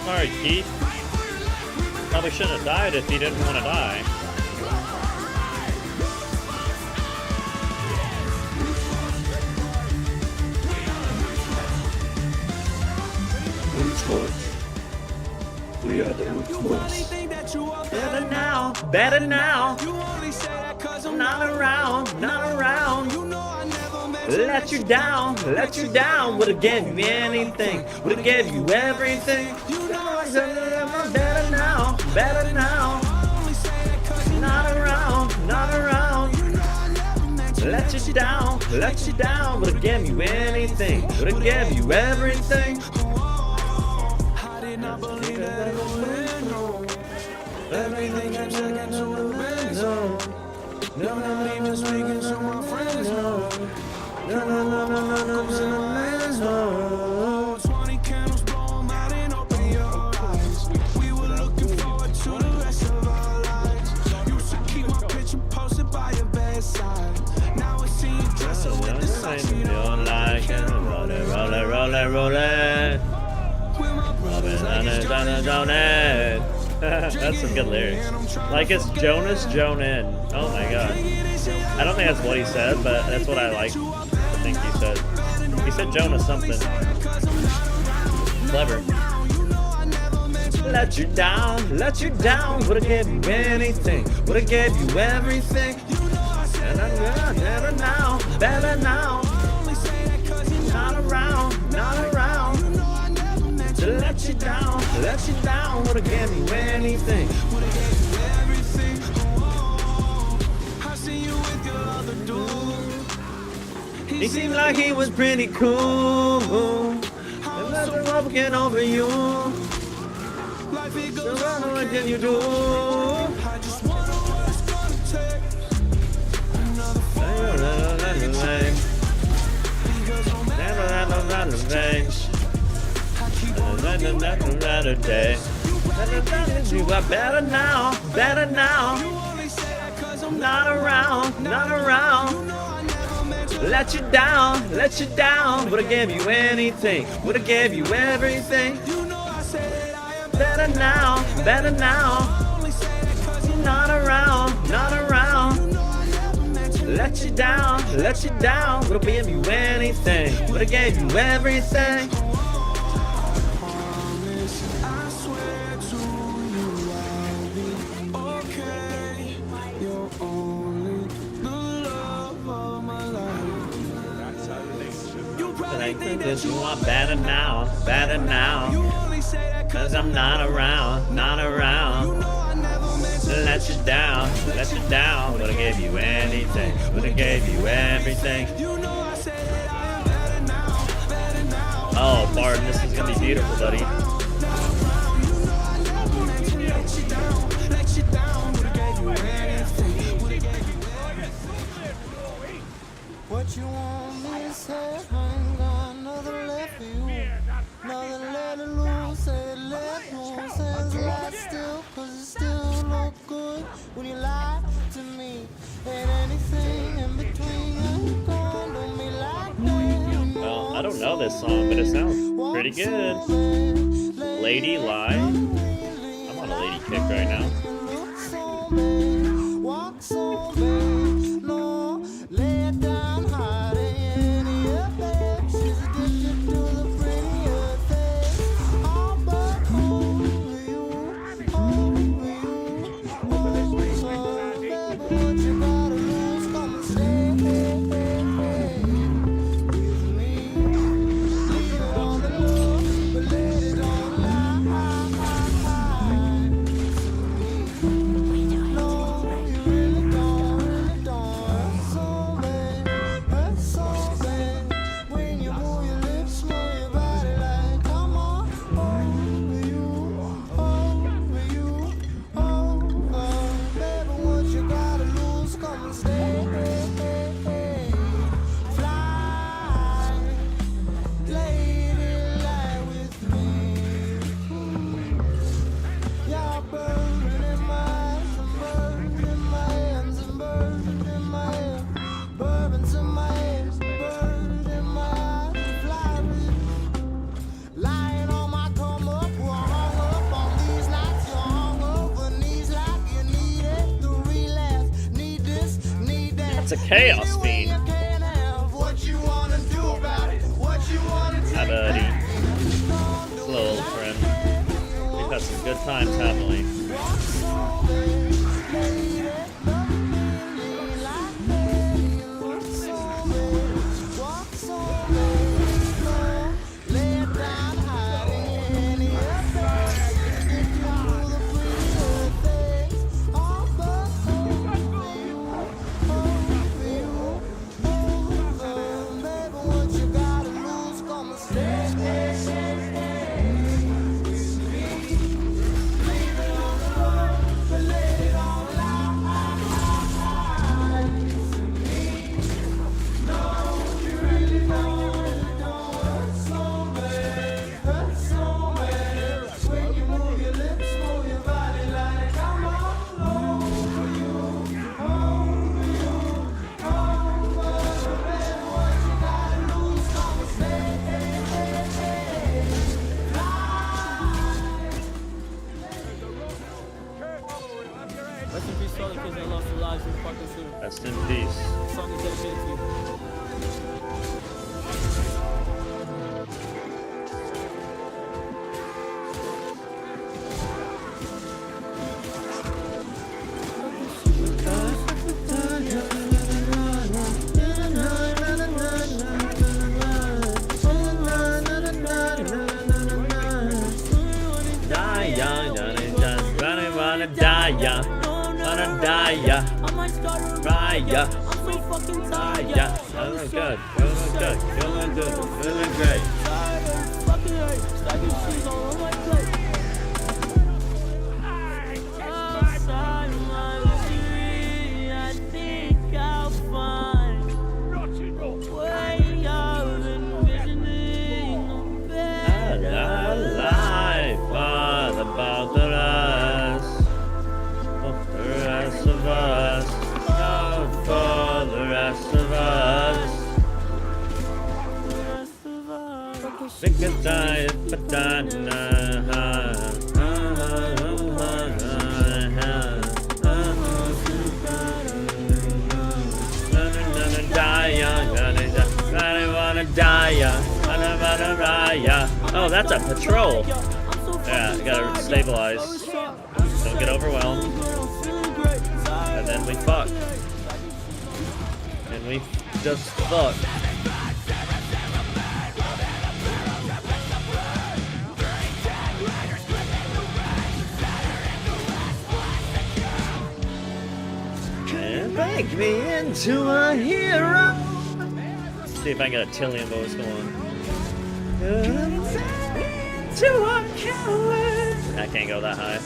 Sorry, Keith. Probably shouldn't have died if he didn't want to die. We are the ruthless. Better now, better now. Not around, not around. Let you down, would've gave you anything, would've gave you everything. Better now, better now. Not around, not around. Let you down, would've gave you anything, would've gave you everything. I did not believe that it would end. Everything kept second to the best. No, not even speaking to my friends. No. 20 candles, blow 'em out and open your eyes. We were looking forward to the rest of our lives. Used to keep my picture posted by your bedside. Now I see you dressed up with the socks you don't like. Roll it, roll it, roll it, roll it. That's some good lyrics. Like it's Jonas Jonin. Oh my god. I don't think that's what he said, but that's what I like to think he said. He said Jonas something. Clever. Let you down, would've gave you anything, would've gave you everything. And I'm good, better now, better now. Not around, not around. To let you down, would've gave you anything. Would've gave you everything. I see you with your other dude. He seemed like he was pretty cool. And that's walking over you. Life it So goes I know on, what can you do? I just wonder what it's gonna take. Another Another day. You are better now, better now. Not around, not around. Let you down, would've gave you anything, would've gave you everything. Better now, better now. Not around, not around. let you down, would've given you anything, would've gave you everything. I swear to you I'll be okay. You're only the love of my life. You probably think that you are better now, You only say that cause I'm not around. you know I never meant to Let you down, would've gave you anything, would've gave you everything. You know I said that I am better now. Oh, Barton, this is gonna be beautiful, buddy. You know I never meant to let you down. Would've gave you anything. Would've gave you everything. What you want me to say? I ain't got nothing left for you. Nothing let it loose, say it let loose. Hands right still, cause it still look good when you lie to me. Ain't anything in between you gone to me like that. Well, I don't know this song, but it sounds pretty good. Lady Lie. I'm on a lady kick right now. Walk so bad, no, lay it down hard in your bed. She's addicted to the prettier things. All but over you, so baby, what you gotta lose, come and stay with me. Leave it on the low, but let it on the line. No, you really don't. Hurt so bad. When you move your lips, move your body like, come on, over you. Baby, what you gotta lose, come and stay. Fly, lady, lie with me. You're burning in my eyes, I'm burning in my hands, I'm burning in my hair. Bourbons in my ears, burning in my eyes, fly with me. Lying on my come up, we're hung up on these nights. You're hung over knees like you need it. The relapse, need this, need that. It's a chaos fiend. You can't have what you wanna do about it. What you wanna do. Hi, buddy. Hello, old friend. We've had some good times, haven't we? Rest in peace to all the kids that lost their lives in the Parkland shooting. Rest in peace. This song is dedicated to you. Feeling great. About the rest of us, not for the rest of us. Think it's time, but Oh, that's a patrol. Yeah, gotta stabilize. Don't get overwhelmed. And then we fuck. And we just fuck. And make me into a hero. See if I can get a Tillian voice going. I can't go that high.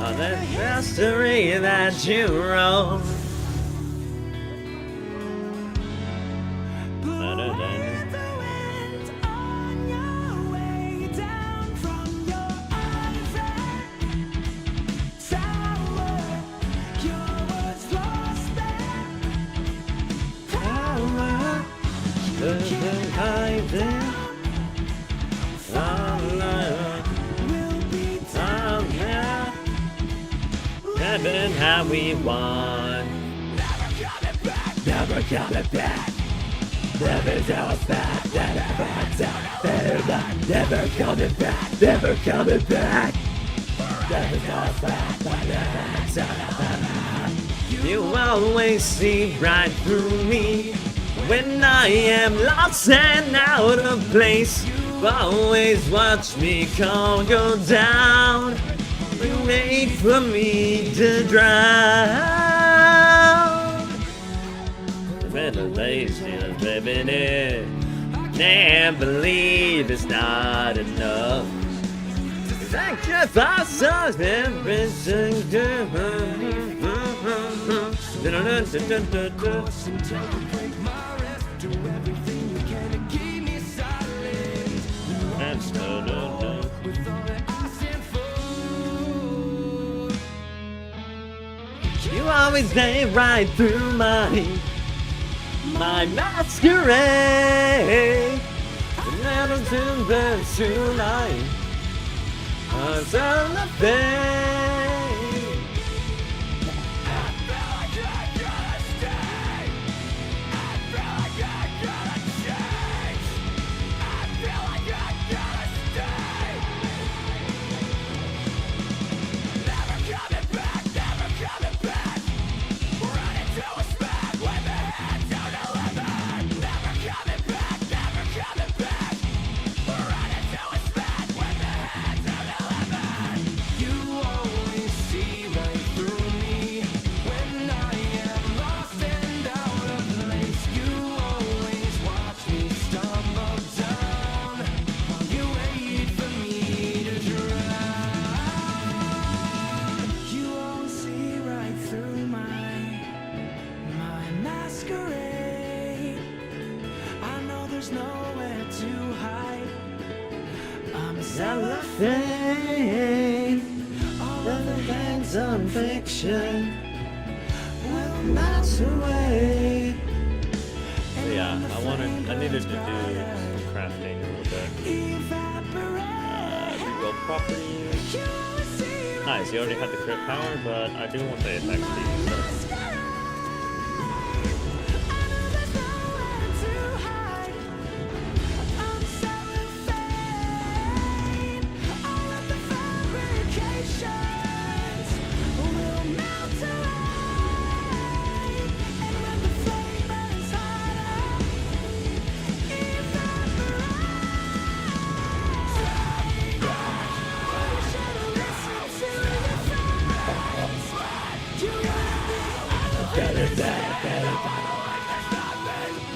On the mystery that you wrote. Heaven, how we want. Never coming back. Never coming back. Never coming back. Never coming back. Never coming back. You always see right through me when I am lost and out of place. You always watch me come go down. You wait for me to drown. Better days, just living it. Can't believe it's not enough. Sacrifice us everything. You always stay right through my masquerade. Never to the tonight. I'm celebrating. I feel like I gotta stay. I feel like I gotta change. I feel like I gotta stay. Never coming back, never coming back. Running to a spot with my head down to limit. Never coming back, never coming back. Running to a spot with my head down to limit. You always see right through me when I am lost and out of place. You always watch me stumble down. You wait for me to drown. You always see right through my masquerade. I know there's nowhere to hide. I'm a cellophane. All of the hands on fiction will melt away. Yeah, I needed to do some crafting a little bit. Reroll properties. Nice, you already had the crit power, but I do want the attack speed instead.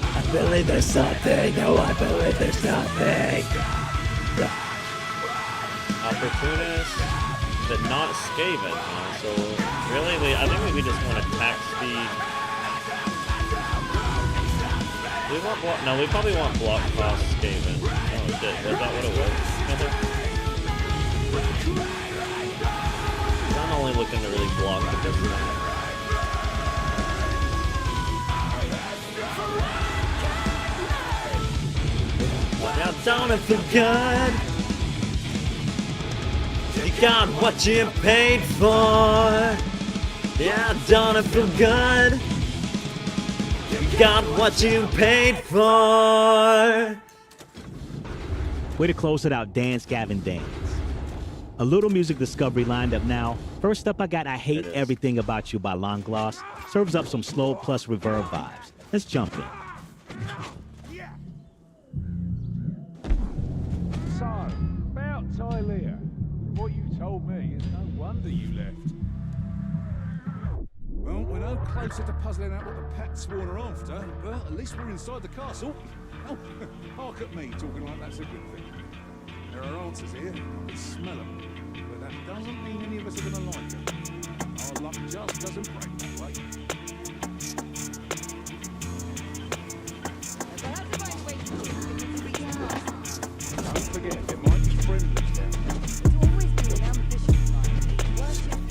I believe there's something. No, I believe there's something. Opportunist, but not Skaven, huh? So really, I think we just want attack speed. We want block. No, we probably want block cost Skaven. Oh shit, was that what it was? I'm only looking to really block the business. Now don't it feel good? You got what you paid for. Yeah, don't it feel good? You got what you paid for. Way to close it out, Dance Gavin Dance. A little music discovery lined up now. First up, I got I Hate Everything About You by Long Gloss. Serves up some slow plus reverb vibes. Let's jump in. So, about Tylea. From what you told me, it's no wonder you left. Well, we're no closer to puzzling out what the Pat Sworn are after, but at least we're inside the castle. Oh, hark at me talking like that's a good thing. There are answers here, I can smell them, but that doesn't mean any of us are going to like them. Our luck just doesn't break that way. Don't forget, it might be friendly down there. It's always been an ambition of mine. Worship and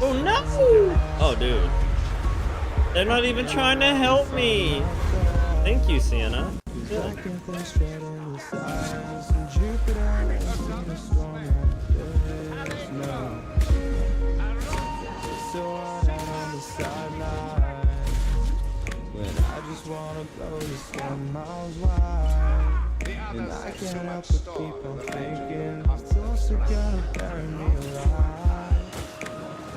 Oh no! Oh dude. They're not even trying to help me. Thank you, Sienna. And I can't help but keep on thinking it's also gonna bury me alive.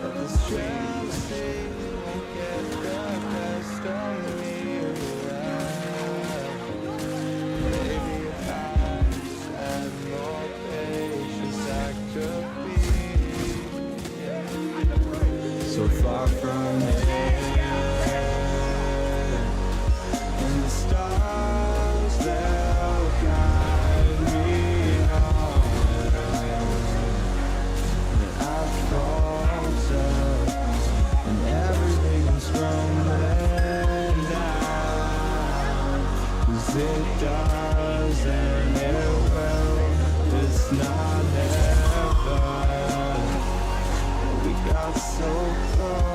But the strange thing won't get the best of me. Maybe if I just had more patience, I could be so far from here. And the stars they'll guide me home. And I falter, and everything's crumbling down. 'Cause it does and it will. It's not never. We got so close.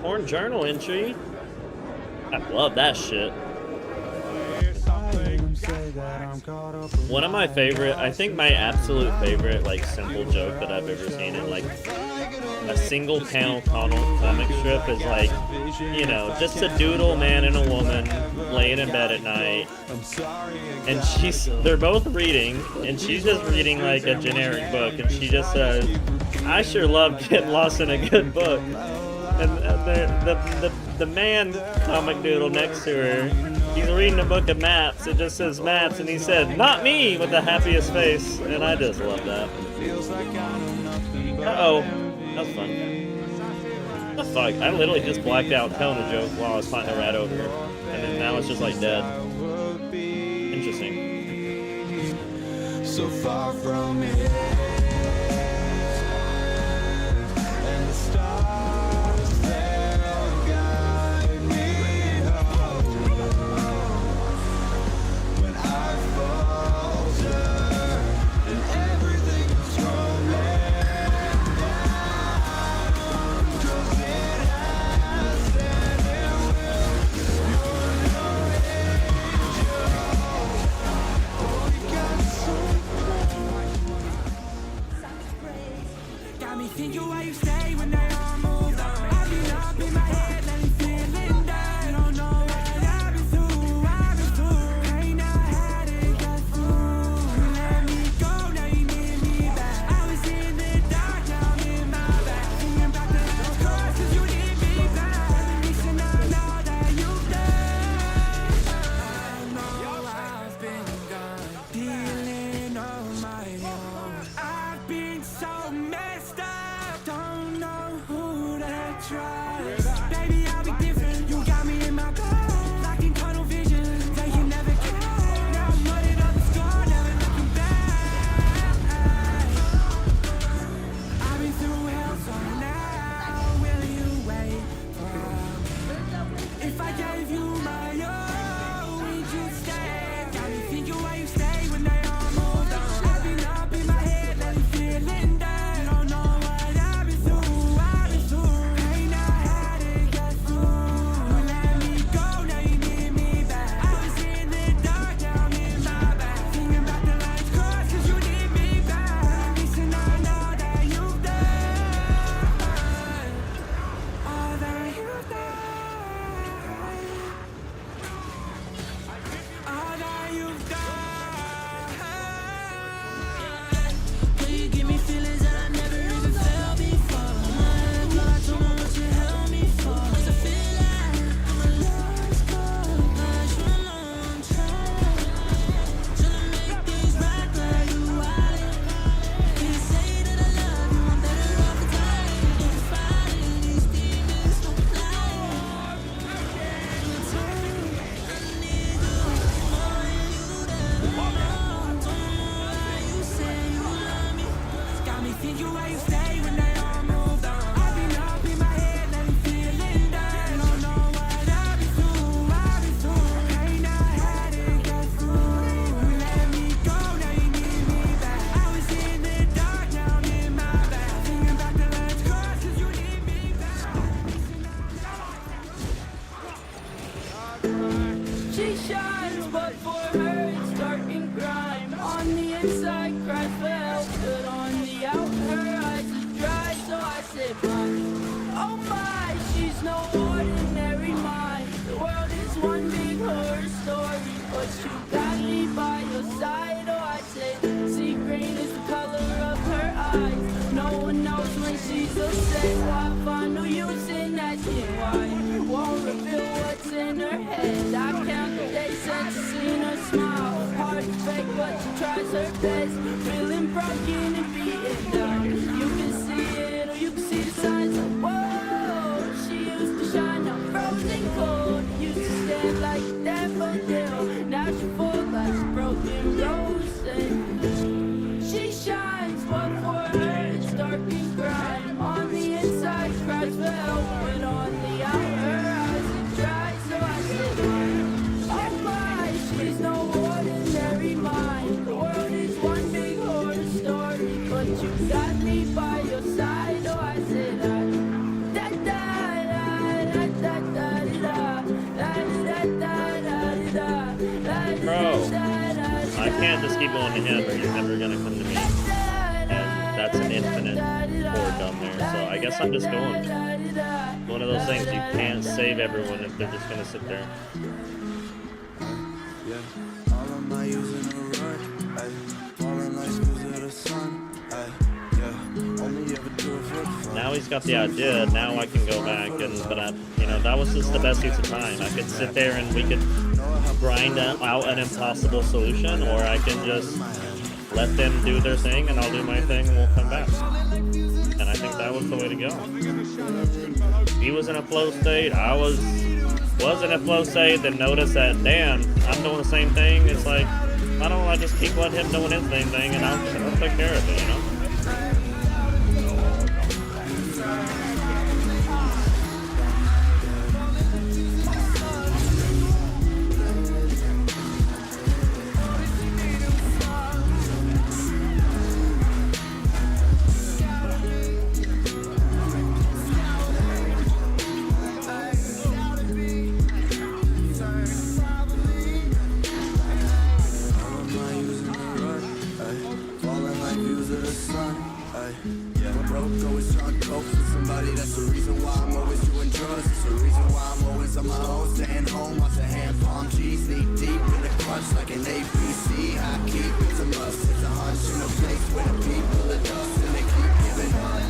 Porn journal entry. I love that shit. One of my favorite, I think my absolute favorite, like, simple joke that I've ever seen in, like, a single panel comic strip is, like, you know, just a doodle man and a woman laying in bed at night, and they're both reading, and she's just reading, like, a generic book, and she just says, I sure love getting lost in a good book. And the man comic doodle next to her, he's reading a book of maps. It just says maps, and he said, "Not me," with the happiest face, and I just love that. Uh-oh, that was fun. What the fuck? I literally just blacked out telling a joke while I was fighting a rat over, and then now it's just like dead. Interesting. So far from here. think you why you stay when they all moved on. I've been up in my head, lately feeling down. Don't know what I've been through. Ain't not had it got through. Let me go, now you need me back. I was in the dark, now I'm in my back. Thinking back to those calls, 'cause you need me back. Missing out all that you've done. I know I've been gone, dealing on my own. I've been so messed up, don't know who to trust. Baby, I'll be different. You got me in my bed, like in tunnel vision. They can never get. Now I'm running up the score, never looking back. I've been through hell, so now will you wait for? If I gave you my all, would you stay? Got me thinking why you stay when they all moved on. I've been up in my head, lately feeling down. Don't know what I've been through. Ain't not had it got through. Let me go, now you need me back. I was in the dark, now I'm in my back. Thinking about the lines crossed, 'cause you need me back. Missing out all that you've done. All that you've done. All that you've done. Can you give me feelings that I never even felt before? Girl, I don't know what you held me for. 'Cause I feel like I'm a lost cause. You're a long track. Tryna make things right, girl, you wildin'. Can you say that I love you? I'm better off retired. If you're fighting these demons, don't lie. Got me thinking why you stay when they all moved on. I've been up in my head, lately feeling down. Don't know what I've been through. Ain't not had it got through. Let me go, now you need me back. I was in the dark, now I'm in my back. Thinking about the last cross, 'cause you need me back. She shines, but for her it's dark and grime. On the inside, cries fell, but on the out, her eyes are dry, so I said, bye. Oh my, she's no ordinary mind. The world is one big horror story, but you got me by your side. Oh, I said, sea green is the color of her eyes. No one knows when she's upset. Well, I find no use in asking why. You won't reveal what's in her head. I count the days since I've seen her smile. Hard to fake, but she tries her best. Feeling broken and beaten down. You can see it, or you can see the signs of whoa. She used to shine, now frozen cold. Used to stand like a daffodil. Now she falls like a broken rose. And she shines, but for her it's dark and grime. On the inside, cries fell, but on the out, her eyes are dry. So I said, oh my, she's no ordinary mind. The world is one big horror story, but you got me by your side. Oh, I said, da da da da da da da da da da da. Bro, I can't just keep going to him or he's never gonna come to me. And that's an infinite horde down there. So I guess I'm just going. One of those things you can't save everyone if they're just gonna sit there. Yeah, all of my using a run, ayy. Falling like schools of the sun, ayy. Yeah, only ever do it for fun. Now he's got the idea. Now I can go back and, but I, you know, that was just the best use of time. I could sit there and we could grind out an impossible solution, or I can just let them do their thing and I'll do my thing and we'll come back. And I think that was the way to go. He was in a flow state. I was in a flow state, then noticed that, damn, I'm doing the same thing. It's like, why don't I just keep letting him doing his same thing and I'll take care of it, you know? Falling like views of the Like, yeah, broke, always trying to cope with somebody. That's the reason why I'm always doing drugs. It's the reason why I'm always on my own. Staying home, watch the hand palm G's. Knee deep in the crunch like an ABC. I keep it's a must. It's a hunch in a place where the people are dust and they keep giving up.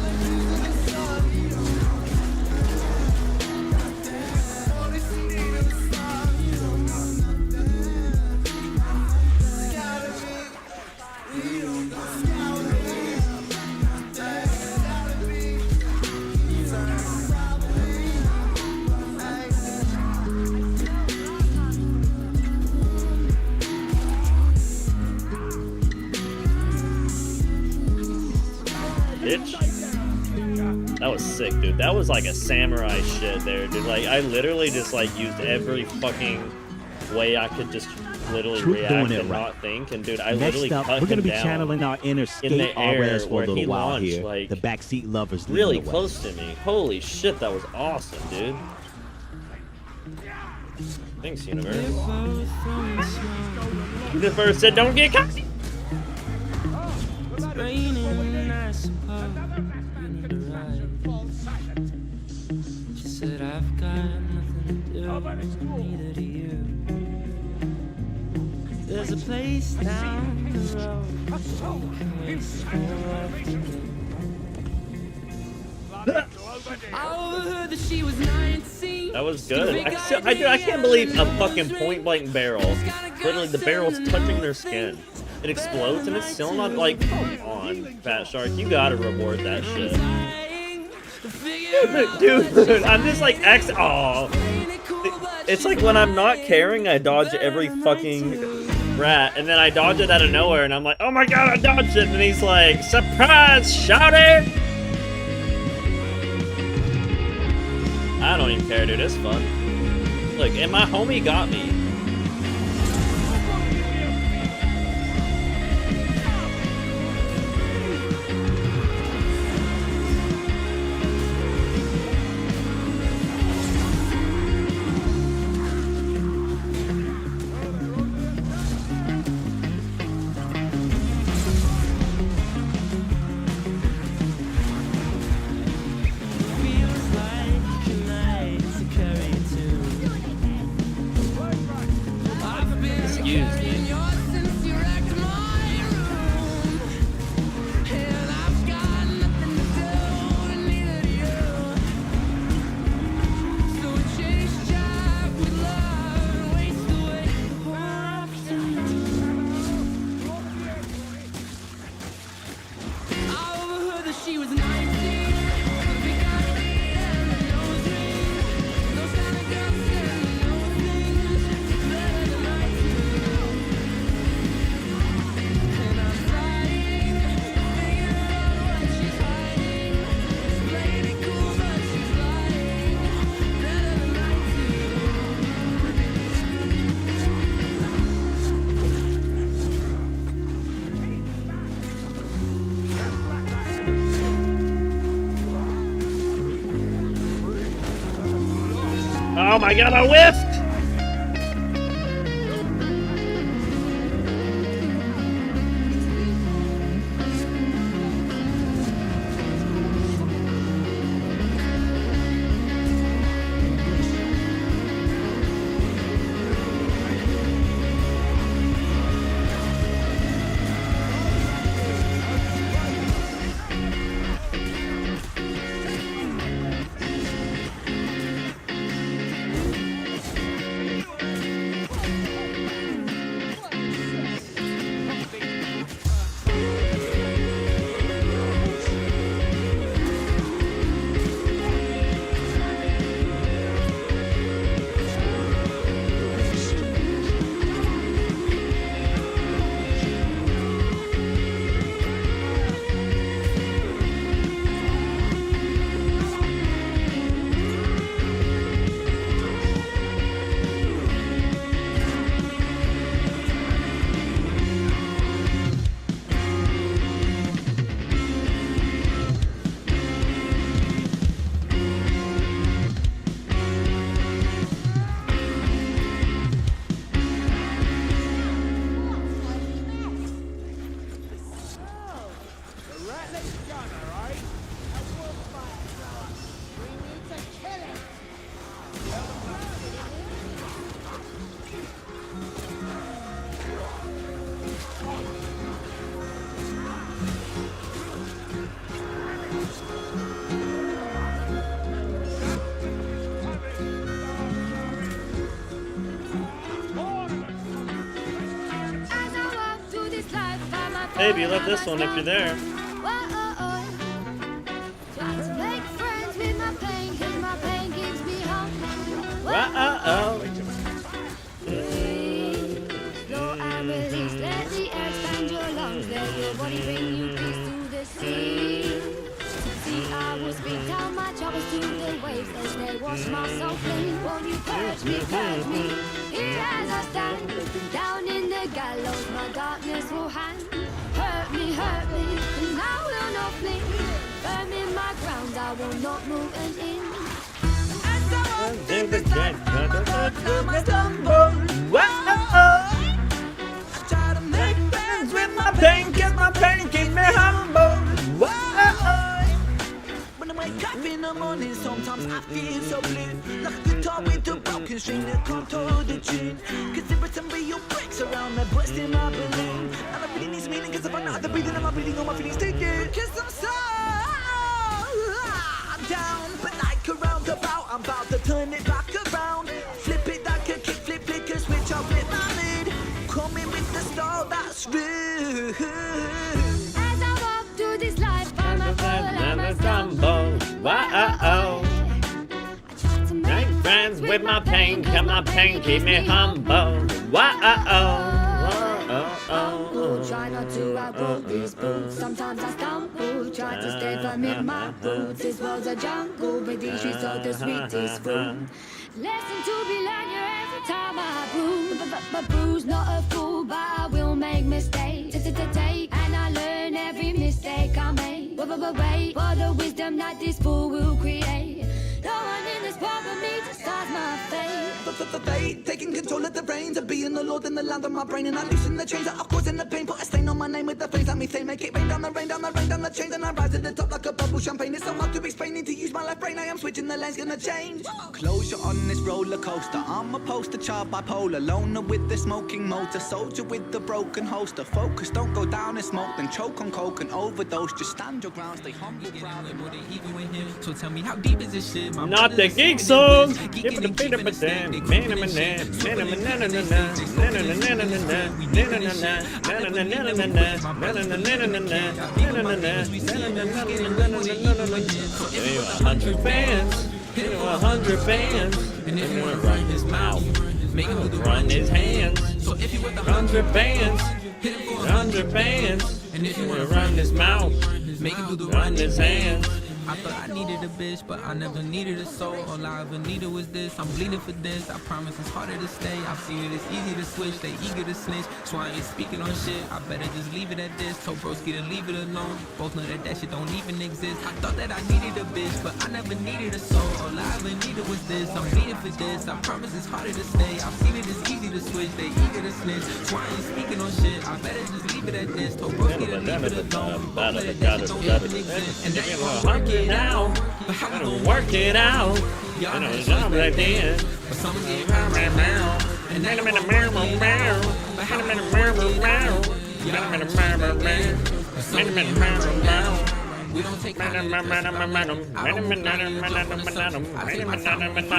Bitch. That was sick, dude. That was like a samurai shit there, dude. Like, I literally just like used every fucking way I could just literally Truth react doing it and right. not think. And dude, I Next literally up, cut we're gonna him be down channeling our inner in skate the air RS for a where little he while launched, here. like, The backseat lovers leading really the way. close to me. Holy shit, that was awesome, dude. Thanks, Universe. Universe said, "Don't get cocky." It's raining, I suppose. You need a ride. She said, I've got nothing to do, neither do you. There's a place down the road. I overheard that she was 19. That was good. I can't believe a fucking point blank barrel. Literally, the barrel's touching their skin. It explodes and it's still not like. Come on, Fat Shark, you gotta reward that shit. Dude, I'm just like oh. It's like when I'm not caring, I dodge every fucking rat, and then I dodge it out of nowhere, and I'm like, oh my god, I dodged it, and he's like, surprise, shouty! I don't even care, dude. It's fun. Look, and my homie got me. Oh my god, I whiffed! Baby, you love this one if you're there. Try to make friends with my pain, 'cause my pain gives me hope. Slow and release, let the air expand your lungs, let your body bring you peace to the sea. See, I will speak down my troubles to the waves as they wash my soul clean. Won't you purge me, here as I stand, down in the gallows, my darkness will hang. Hurt me, and I will not flee. Firm in my ground, I will not move an inch. As I walk through the dark, I'm about to stumble. I try to make friends with my pain, 'cause my pain keeps me humble. When I wake up in the morning, sometimes I feel so blue, like a guitar with a broken string that can't hold the tune. 'Cause there are some real bricks around me, bursting my balloon. And I really need some meaning, 'cause if I'm not the breathing, I'm not breathing all my feelings to you. 'Cause I'm so down, but like a roundabout, I'm about to turn it back around. Flip it like a kick, flip a switch, I'll flip my mood. Coming with the style that's rude. As I walk through this life, I'm a fall, I'm a stumble. Make friends with my pain, 'cause my pain keep me humble. Try not to outgrow these boots. Sometimes I stumble, try to stay firm in my boots. This world's a jungle, but these streets are the sweetest fruit. Lesson to be learned here every time I bruise. But bruise, not a fool, but I will make mistakes. And I learn every mistake I make. Wait for the wisdom that this fool will create. No one in this world but me decides my fate. Fate, taking control of the reins of being the lord in the land of my brain, and I loosen the chains that are causing the pain. Put a stain on my name with the flames. Let me say, make it rain down the rain, down the rain, down the chains, and I rise to the top like a bubble champagne. It's so hard to explain. Need to use my left brain. I am switching the lanes, gonna change. Closure on this roller coaster. I'm a poster child, bipolar, loner with the smoking motor, soldier with the broken holster. Focus, don't go down in smoke, then choke on coke and overdose. Just stand your ground, stay humble, proud, and more than even with him. So tell me, how deep is this shit? Not the geek song. Give it a bit of a damn. Give him 100 bands. And if you wanna run his mouth, make him run his hands. So if you want 100 bands, 100 bands. And if you wanna run his mouth, make him run his hands. I thought I needed a bitch, but I never needed a soul. All I ever needed was this. I'm bleeding for this. I promise it's harder to stay. I've seen it, it's easy to switch. They eager to snitch, so I ain't speaking on shit. I better just leave it at this. Told broski to leave it alone. Both know that shit don't even exist. I thought that I needed a bitch, but I never needed a soul. All I ever needed was this. I'm bleeding for this. I promise it's harder to stay. I've seen it, it's easy to switch. They eager to snitch, so I ain't speaking on shit. I better just leave it at this. Told broski to leave it alone. Both know that shit don't even exist. And they ain't work it out. But how we gon' work it out? Y'all know it's just right there. But someone's getting round right now. And they don't meow, meow, meow. But how do you meow, meow, meow? You don't meow, meow, meow. But someone's getting round right now. We don't take I don't want I take my time with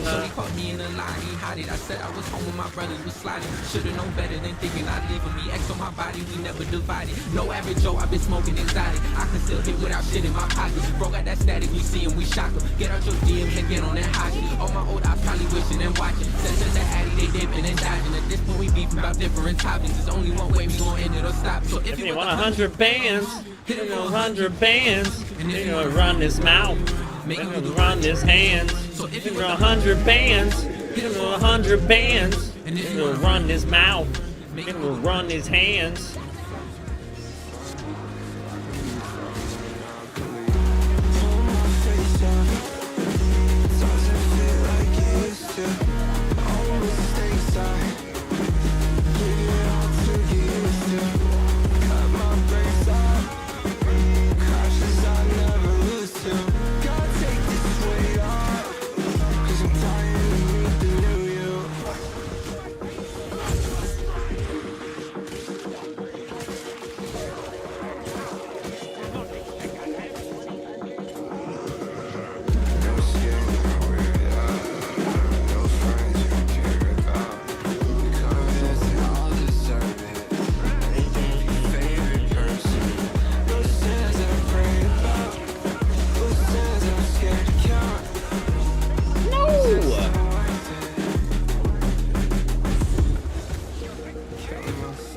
so he caught me in a lie. He hid it. I said I was home when my brothers was sliding. Should've known better than thinking I'd live with me. X on my body, we never divided. No average Joe, I've been smoking exotic. I can still hit without shit in my pocket. Bro got that static, we see him, we shock him. Get out your DMs and get on that hot shit. All my old eyes probably wishing and watching. Said to the Addy, they dipping and dodging. At this point we beefing about different topics. There's only one way we gon' end it or stop. So if you want 100 bands, hit him 100 bands, and if you wanna run his mouth, make him run his hands. So if you want 100 bands, hit him 100 bands, and if you wanna run his mouth, make him run his hands.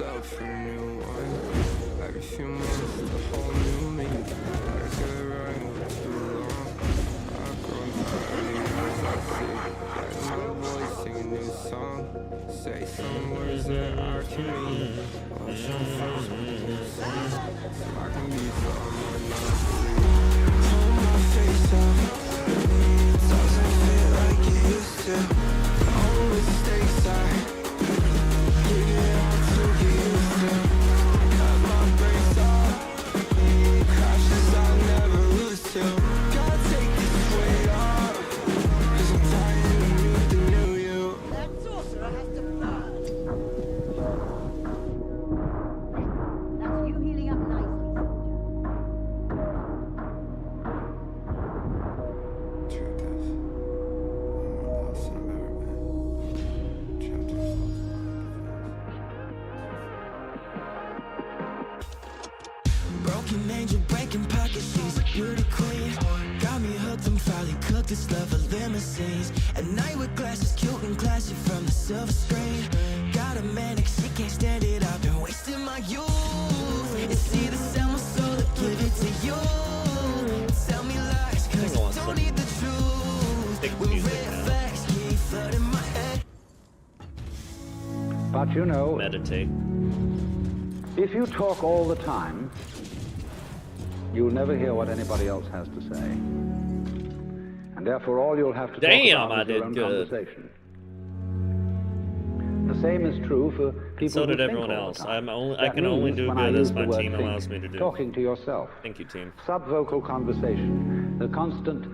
out for a new one. Every few months, a whole new me. Gotta get it right, for too long. I've grown tired of years I see. Like my voice sing a new song. Say some words that are to me. Watch them feel something song. So I can be someone not hold my face up. Doesn't feel like it used to. All mistakes I figure out to get used to. Cut my brakes off. Crashes I'll never lose to. Gotta take this weight off. 'Cause I'm tired of you, the new you. That sorcerer has to burn. That's you healing up nicely, soldier. Truth is, I'm more lost than I've ever been. Trapped in false broken angel breaking pockets, she's a beauty queen. Got me hooked on Farley cooked this love of limousines. At night with glasses, cute and classy from the silver screen. Got a manic, she can't stand it. I've been wasting my youth. It's either sell my soul or give it to you. Tell me lies, cause I don't need the truth. With red flags keep flooding my head. But you know, Meditate. if you talk all the time, you'll never hear what anybody else has to say. And therefore all you'll have to Damn, talk I about is your did own good. conversation. The same is true for people So who did think everyone all the else. time. I That can only means do when I good as use the my word team think, allows me to do. talking to yourself. Thank you, team. Subvocal conversation, the constant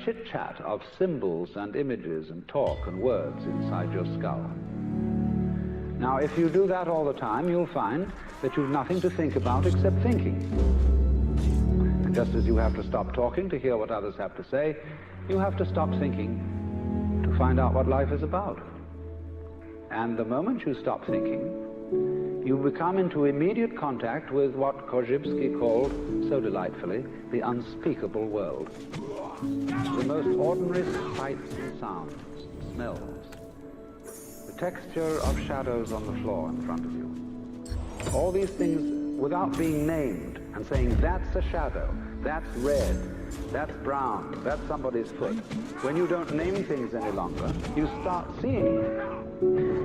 chit-chat of symbols and images and talk and words inside your skull. Now, if you do that all the time, you'll find that you've nothing to think about except thinking. And just as you have to stop talking to hear what others have to say, you have to stop thinking to find out what life is about. And the moment you stop thinking, you become into immediate contact with what Korzybski called, so delightfully, the unspeakable world. The most ordinary sights and sounds, smells, the texture of shadows on the floor in front of you. All these things without being named and saying, that's a shadow, that's red, that's brown, that's somebody's foot. When you don't name things any longer, you start seeing.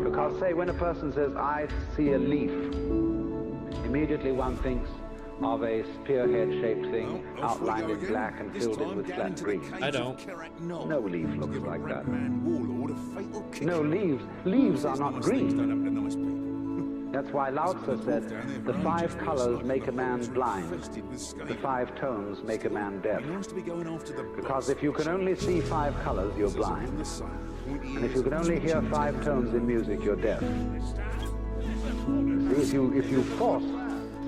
Because, say, when a person says, I see a leaf, immediately one thinks of a spearhead-shaped thing outlined in black and filled in with flat green. I don't. No leaf looks like that. No, leaves are not green. That's why Lao Tzu said, the 5 colors make a man blind, the 5 tones make a man deaf. Because if you can only see 5 colors, you're blind. And if you can only hear 5 tones in music, you're deaf. See, if you force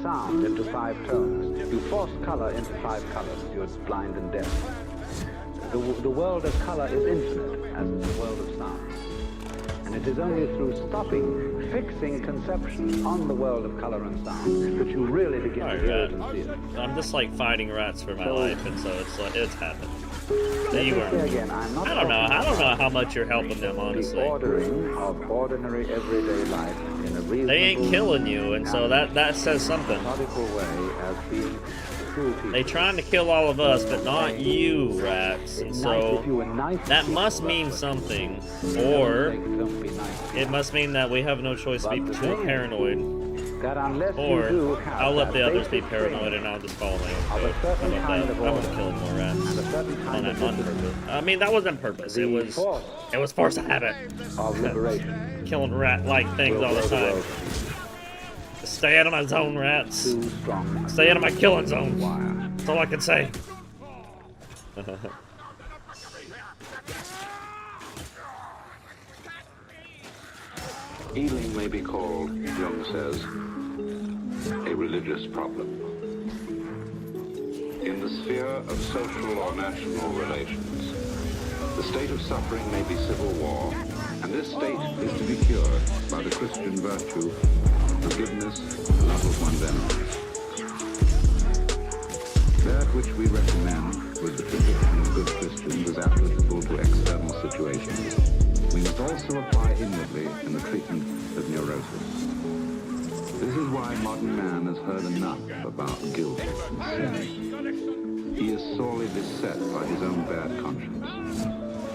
sound into 5 tones, you force color into 5 colors, you're blind and deaf. The world of color is infinite, as is the world of sound. And it is only through stopping, fixing conceptions on the world of color and sound that you really begin to hear it and see it. I'm just like fighting rats for my life, and so it's like it's happened. Let You me are. say again, I'm not I don't know. talking I don't know about how much you're helping them, honestly. the ordering of ordinary everyday life in a reasonable, They ain't killing you, and so that says something. methodical way as being true people. They trying to kill all of us, but not you, rats. And so that must mean something, or it must mean that we have no choice to be too paranoid. That unless Or you do have I'll let that the others be basic paranoid, and I'll just follow my own of a code. How certain about kind that? of I'm order gonna kill more rats and a certain kind of on purpose. I mean, that wasn't purpose. It was force of habit. of liberation. Killing rat-like things all the time. Stay out of my zone, rats. Too strong. Stay out of my killing zone. That's all I can say. Healing may be called, Jung says, a religious problem. In the sphere of social or national relations, the state of suffering may be civil war, and this state is to be cured by the Christian virtue, forgiveness, and love of one's enemies. That which we recommend with the tradition of good Christians is applicable to external situations. We must also apply inwardly in the treatment of neurosis. is why modern man has heard enough about guilt and sin. He is sorely beset by his own bad conscience,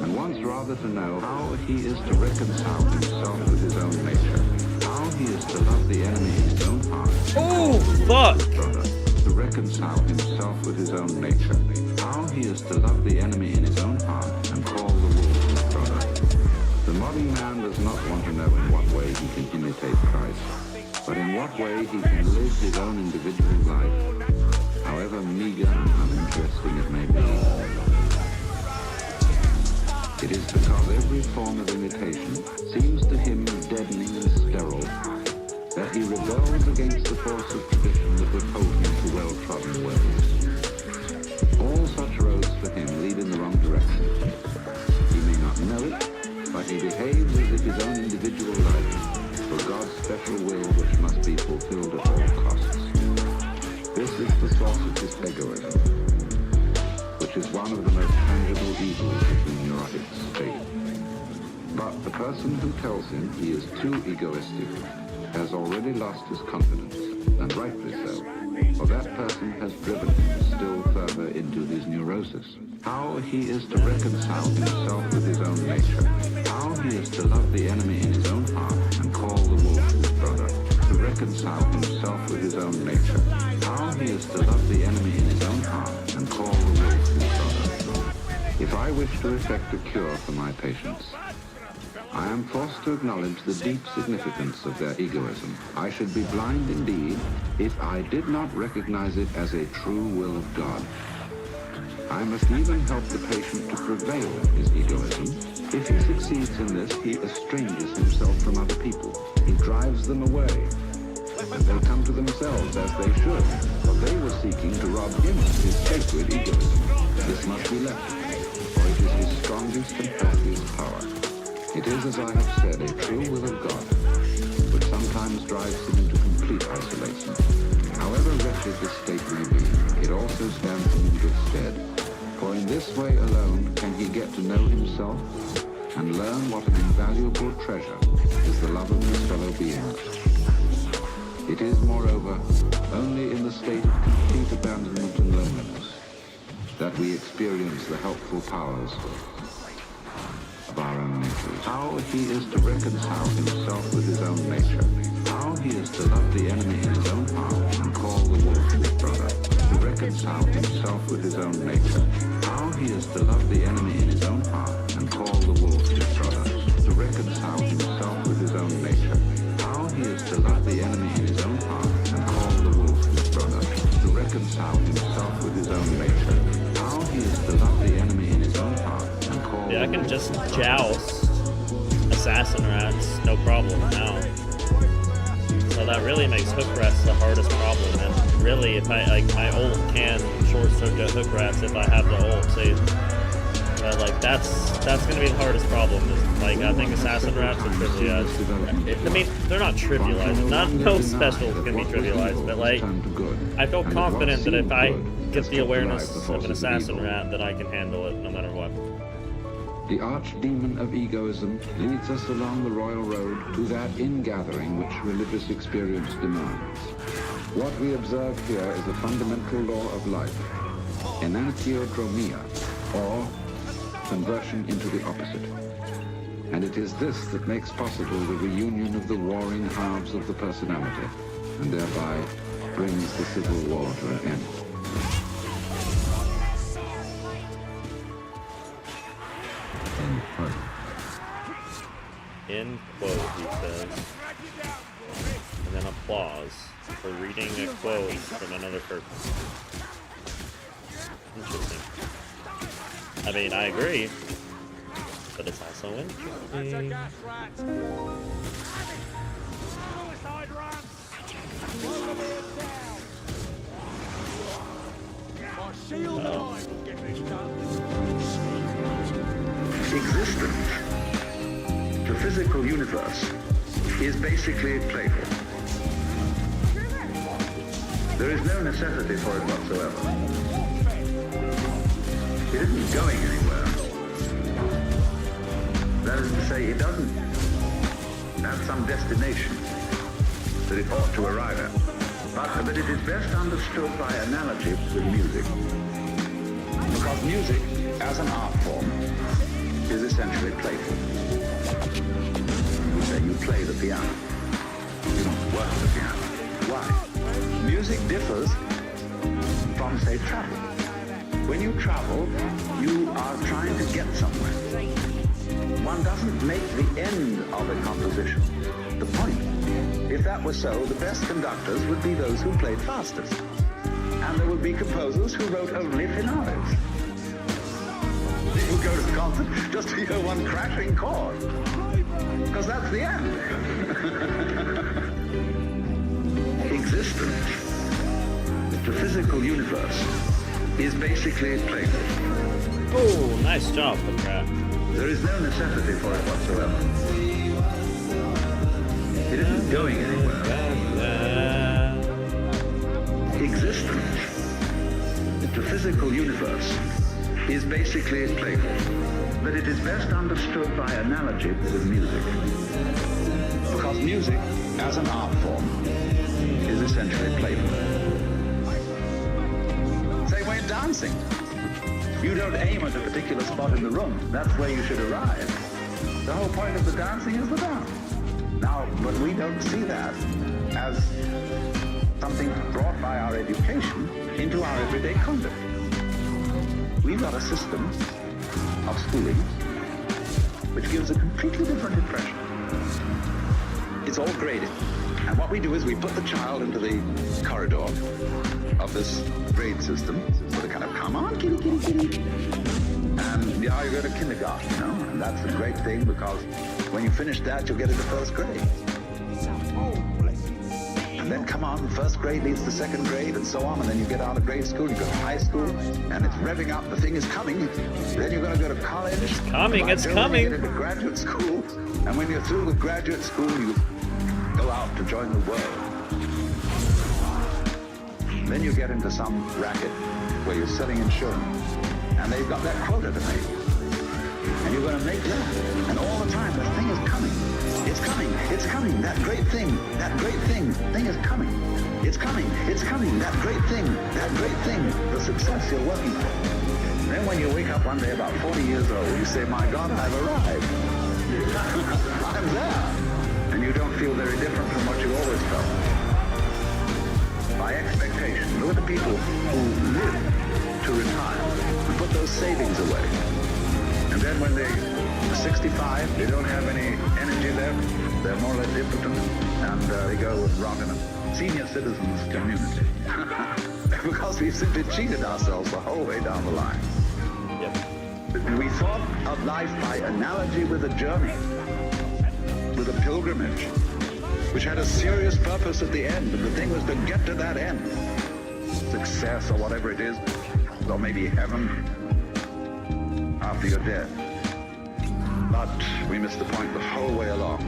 and wants rather to know how he is to reconcile himself with his own nature, how he is to love the enemy in his own heart. Oh, fuck! Brother, to reconcile himself with his own nature, how he is to love the enemy in his own heart and call the wolf his brother. The modern man does not want to know in what way he can imitate Christ, but in what way he can live his own individual life, however meager and uninteresting it may be. It is because every form of imitation seems to him deadening and sterile that he rebels against the force of tradition that would hold him to well-trodden ways. All such roads for him lead in the wrong direction. He may not know it, but he behaves as if his own individual life were God's special will which must be fulfilled at all costs. This is the source of his egoism, which is one of the most tangible evils of the neurotic state. But the person who tells him he is too egoistic has already lost his confidence, and rightly so, for that person has driven him still further into his neurosis. How he is to reconcile himself with his own nature, how he is to love the enemy in his own heart and call the wolf his brother, to reconcile himself with his own nature, how he is to love the enemy in his own heart and call the wolf his brother. If I wish to effect a cure for my patients, I am forced to acknowledge the deep significance of their egoism. I should be blind indeed if I did not recognize it as a true will of God. I must even help the patient to prevail in his egoism. If he succeeds in this, he estranges himself from other people. He drives them away, and they come to themselves as they should, for they were seeking to rob him of his sacred egoism. This must be left, for it is his strongest and healthiest power. It is, as I have said, a true will of God, which sometimes drives him into complete isolation. However wretched this state may be, it also stands him in good stead, for in this way alone can he get to know himself and learn what an invaluable treasure is the love of his fellow beings. It is, moreover, only in the state of complete abandonment and loneliness that we experience the helpful powers of our own nature. How he is to reconcile himself with his own nature, how he is to love the enemy in his own heart and call the wolf his brother, to reconcile himself with his own nature, how he is to love the enemy in his own heart and call the wolf his brother, to reconcile himself with his own nature, how he is to love the enemy in his own heart and call the wolf his brother, to reconcile himself with his own nature, how he is to love the enemy in his own heart and call Yeah, I can just joust assassin rats, no problem now. So that really makes hook rats the hardest problem, and really if I, like, my ult can short circuit hook rats if I have the ult, see. But like that's gonna be the hardest problem. Is, like, I think assassin rats are trivialized. I mean, they're not trivialized. No specials can be trivialized, but like I feel confident that if I get the awareness of an assassin rat, that I can handle it no matter what. The archdemon of egoism leads us along the royal road to that ingathering which religious experience demands. What we observe here is a fundamental law of life, enantiodromia, or conversion into the opposite. And it is this that makes possible the reunion of the warring halves of the personality, and thereby brings the civil war to an end. End quote, he says. And then applause for reading a quote from another person. Interesting. I mean, I agree, but it's also interesting. Existence, the physical universe, is basically playful. There is no necessity for it whatsoever. It isn't going anywhere. That is to say, it doesn't have some destination. that it ought to arrive at, but that it is best understood by analogy with music. Because music, as an art form, is essentially playful. You say you play the piano. You don't work the piano. Why? Music differs from, say, travel. When you travel, you are trying to get somewhere. One doesn't make the end of a composition the point. If that were so, the best conductors would be those who played fastest. And there would be composers who wrote only finales. People go to the concert just to hear one crashing chord. Because that's the end. Existence, the physical universe, is basically playful. Oh, nice job, the crap. There is no necessity for it whatsoever. It isn't going anywhere. Existence, the physical universe, is basically playful, but it is best understood by analogy with music. Because music, as an art form, is essentially playful. Same way dancing. You don't aim at a particular spot in the room. That's where you should arrive. The whole point of the dancing is the dance. Now, but we don't see that as something brought by our education into our everyday conduct. We've got a system of schooling which gives a completely different impression. It's all graded. And what we do is we put the child into the corridor of this grade system. So they kind of, come on, kitty, kitty, kitty. And yeah, you go to kindergarten, you know, and that's a great thing because when you finish that, you'll get into first grade. And then come on, first grade leads to second grade and so on, and then you get out of grade school, you go to high school, and it's revving up, the thing is coming. Then you're going to go to college. It's coming, it's coming. You get into graduate school, and when you're through with graduate school, you go out to join the world. Then you get into some racket where you're selling insurance, and they've got that quota to make. And you're going to make that. And all the time, the thing is coming. It's coming. It's coming. That great thing is coming. It's coming. It's coming. That great thing, the success you're working for. Then when you wake up one day about 40 years old, you say, my God, I've arrived. I'm there. And you don't feel very different from what you always felt. By expectation, look at the people who live to retire and put those savings away. And then when they're 65, they don't have any energy left, they're more or less impotent, and they go and rot in a senior citizens community. Because we simply cheated ourselves the whole way down the line. Yep. We thought of life by analogy with a journey, with a pilgrimage, which had a serious purpose at the end, and the thing was to get to that end. Success or whatever it is, or maybe heaven after you're dead. But we missed the point the whole way along.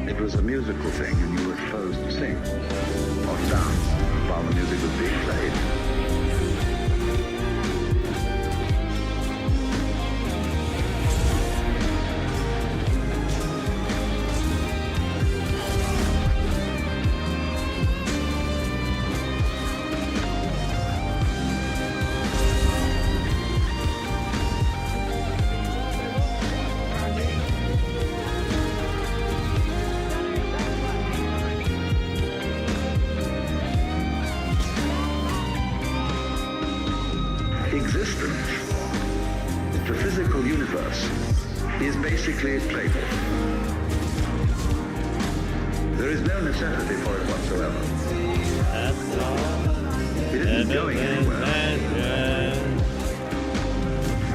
It was a musical thing, and you were supposed to sing or dance while the music was being played. Existence, the physical universe, is basically playful. There is no necessity for it whatsoever. It isn't going anywhere.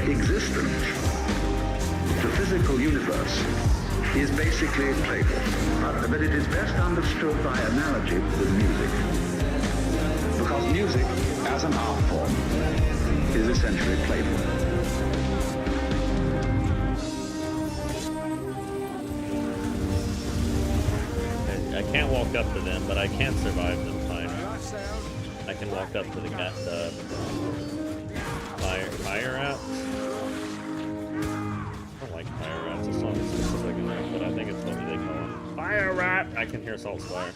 Existence, the physical universe, is basically playful, but it is best understood by analogy with music. Because music, as an art form, is essentially playful. I can't walk up to them, but I can survive them fine. I can walk up to the fire rats. I don't like fire rats. It's not specific enough, but I think it's what they call them. Fire rap. I can hear Salt Spire.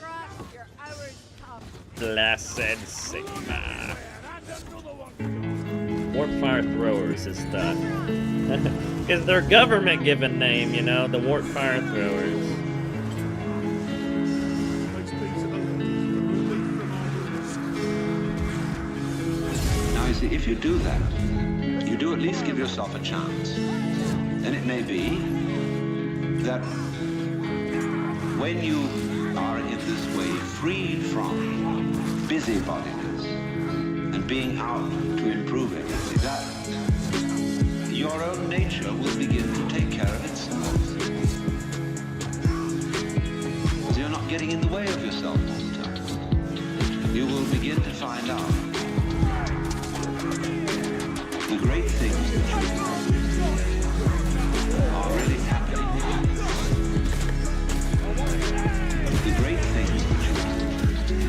Blessed Sigma. Warp Fire Throwers is the is their government given name, you know, the Warp Fire Throwers. Now, you see, if you do that, you do at least give yourself a chance. And it may be that when you are in this way freed from busybodiness and being out to improve everything, that your own nature will begin to take care of itself. So you're not getting in the way of yourself all the time. You will begin to find out the great things that you do are really happening. The great things that you do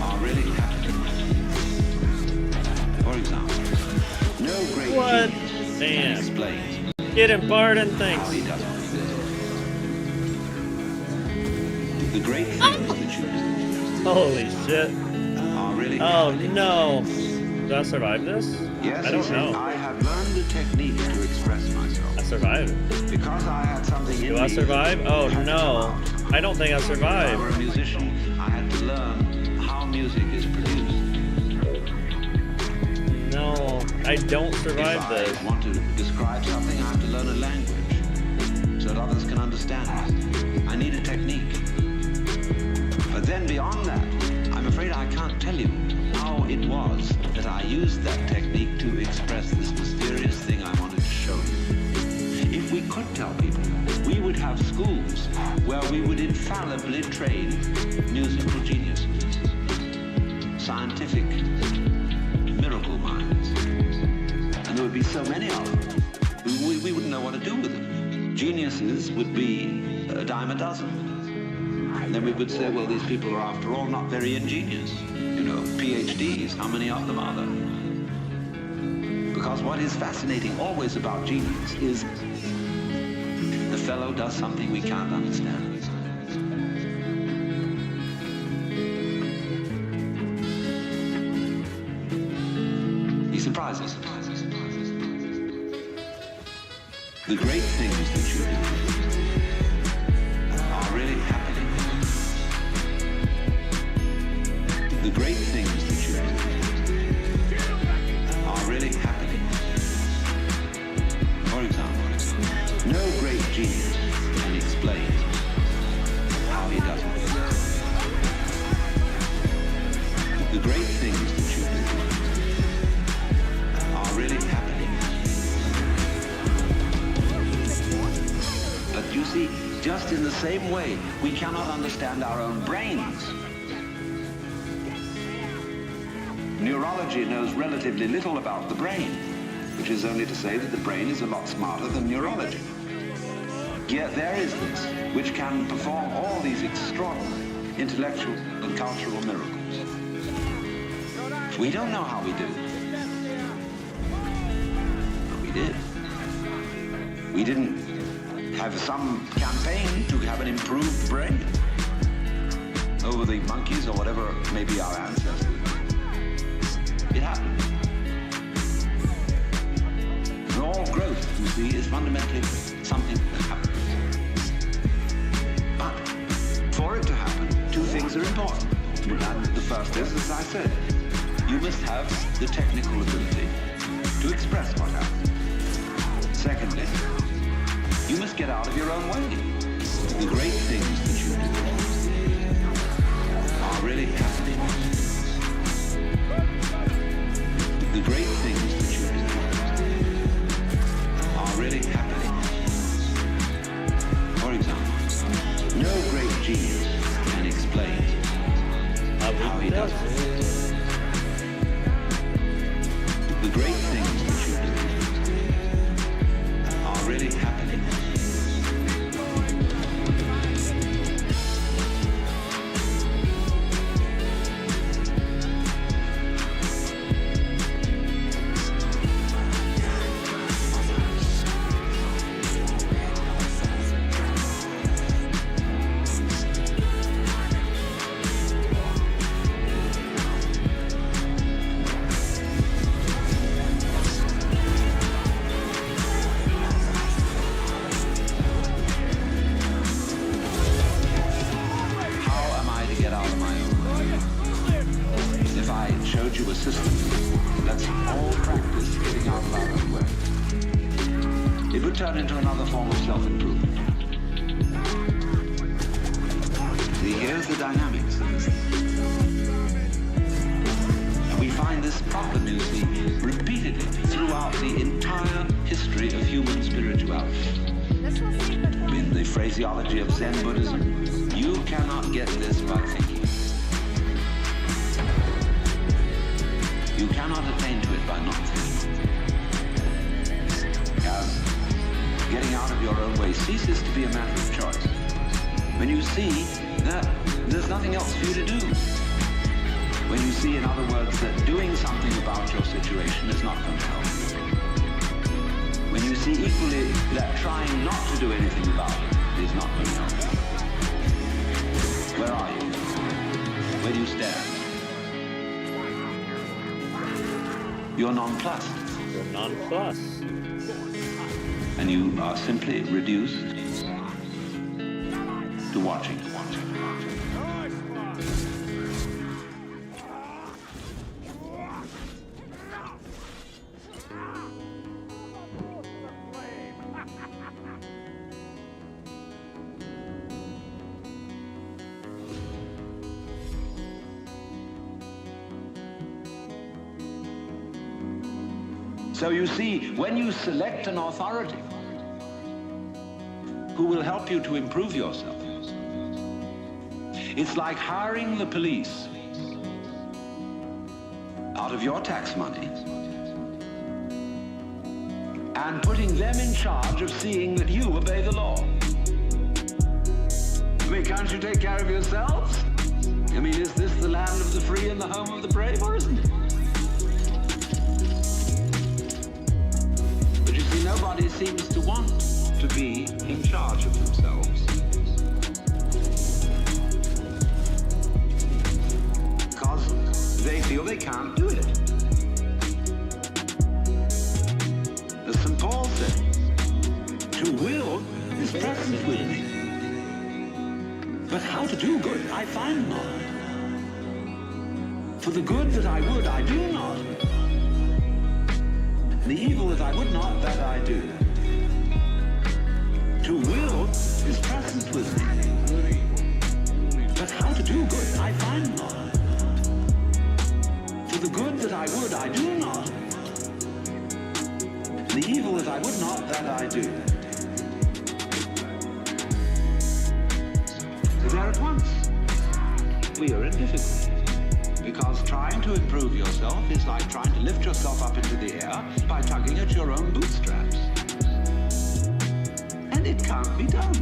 are really happening. For example, no great What? genius can Damn. explain Get him, Barden, thanks. how he does what he does. The great things that you Holy shit. do are really Oh happening. no. Do I survive this? Yes, I he don't said, know. I have learned a technique to express myself. I survived. Because I had something in Do me I survive? Oh that had to no. come out. I don't think I If I survived. were a musician, I had to learn how music is produced. No, I don't survive If this. I want to describe something, I have to learn a language so that others can understand it. I need a technique. But then beyond that, I'm afraid I can't tell you how it was that I used that technique to express this mysterious thing I wanted to show you. If we could tell people, we would have schools where we would infallibly train musical geniuses, scientific miracle minds. And there would be so many of them, we wouldn't know what to do with them. Geniuses would be a dime a dozen. And then we would say, well, these people are after all not very ingenious. You know, PhDs, how many of them are there? Because what is fascinating always about genius is the fellow does something we can't understand. He surprises us. The great things that you do are really happening. The great things that you do are really happening. For example, no great genius can explain how he does it. The great things that you do are really happening. But you see, just in the same way, we cannot understand our own brains. Neurology knows relatively little about the brain, which is only to say that the brain is a lot smarter than neurology. Yet there is this, which can perform all these extraordinary intellectual and cultural miracles. We don't know how we do, but we did. We didn't have some campaign to have an improved brain over the monkeys or whatever may be our ancestors. It happened. And all growth, you see, is fundamentally something that happens. But for it to happen, two things are important. And the first is, as I said, you must have the technical ability to express what happens. Secondly, you must get out of your own way. The great things that you do are really happening. The great things that you do are really happening. For example, no great genius can explain how he does it. The great things that you do are really happening. assist them. Let's all practice getting out of our own way. It would turn into another form of self-improvement. See, here's the dynamics of this thing. And we find this problem, you see, repeatedly throughout the entire history of human spirituality. In the phraseology of Zen Buddhism, you cannot get this by thinking. You cannot attain to it by not thinking. As getting out of your own way ceases to be a matter of choice when you see that there's nothing else for you to do. When you see, in other words, that doing something about your situation is not going to help you. When you see equally that trying not to do anything about it is not going to help you. Where are you? Where do you stand? You're nonplussed. You're nonplussed. And you are simply reduced to watching. So you see, when you select an authority who will help you to improve yourself, it's like hiring the police out of your tax money and putting them in charge of seeing that you obey the law. I mean, can't you take care of yourselves? I mean, is this the land of the free and the home of the brave, or isn't it? But you see, nobody seems to want to be in charge of themselves. Because they feel they can't do it. As St. Paul said, to will is present with me. But how to do good I find not. For the good that I would, I do not. The evil that I would not, that I do. To will is present with me. But how to do good I find not. For the good that I would, I do not. The evil that I would not, that I do. So there at once, we are in difficulty. Because trying to improve yourself is like trying to lift yourself up into the air by tugging at your own bootstraps. And it can't be done.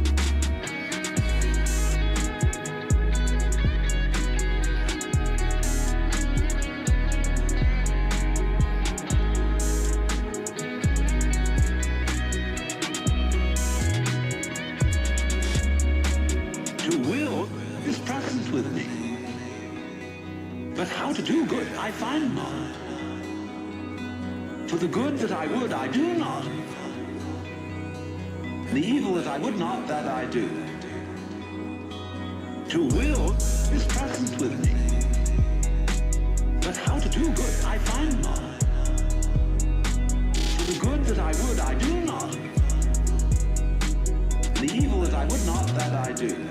To will is present with me. But how to do good I find not. For the good that I would, I do not. The evil that I would not, that I do. To will is present with me. But how to do good I find not. For the good that I would, I do not. The evil that I would not, that I do.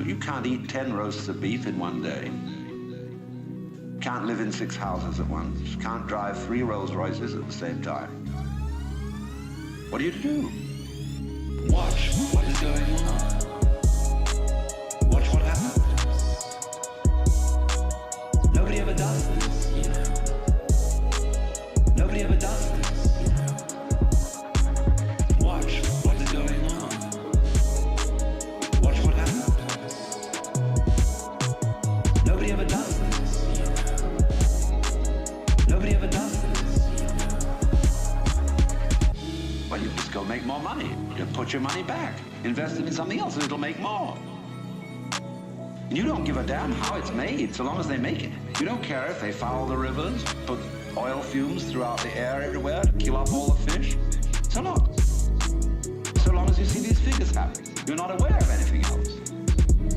You can't eat 10 roasts of beef in one day. Can't live in 6 houses at once. Can't drive 3 Rolls Royces at the same time. What are you to do? Watch what is going on. Watch what happens. Nobody ever does this, you know. Nobody ever does this, you know. Watch what is going on. Watch what happens. Nobody ever does this, you know. Nobody ever does this, you know. Well, you just go make more money. You put your money back. Invest it in something else and it'll make more. And you don't give a damn how it's made, so long as they make it. You don't care if they foul the rivers, put oil fumes throughout the air everywhere to kill off all the fish. So long. So long as you see these figures happen. You're not aware of anything else.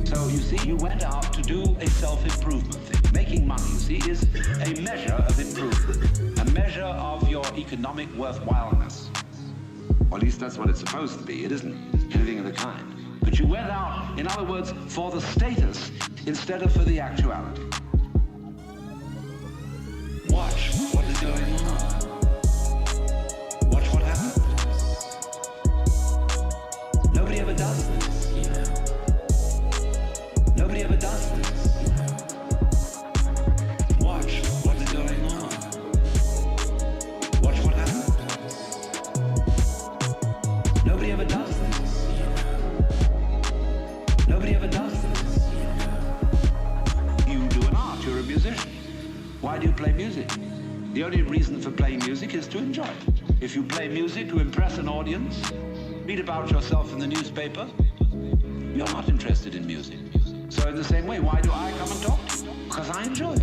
So you see, you went out to do a self-improvement thing. Making money, you see, is a measure of improvement. A measure of your economic worthwhileness. Or at least that's what it's supposed to be. It isn't anything of the kind. But you went out, in other words, for the status instead of for the actuality. Watch what is going on. Watch what happens. Nobody ever does this, you know. Nobody ever does this, you know. Watch what is going on. Watch what happens. Nobody ever does this, you know. Nobody ever does this, you know. You do an art, you're a musician. Why do you play music? The only reason for playing music is to enjoy it. If you play music to impress an audience, read about yourself in the newspaper, you're not interested in music. So in the same way, why do I come and talk to you? Because I enjoy it.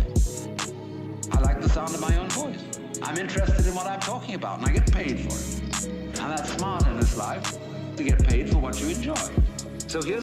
I like the sound of my own voice. I'm interested in what I'm talking about, and I get paid for it. And that's smart in this life, to get paid for what you enjoy. So here's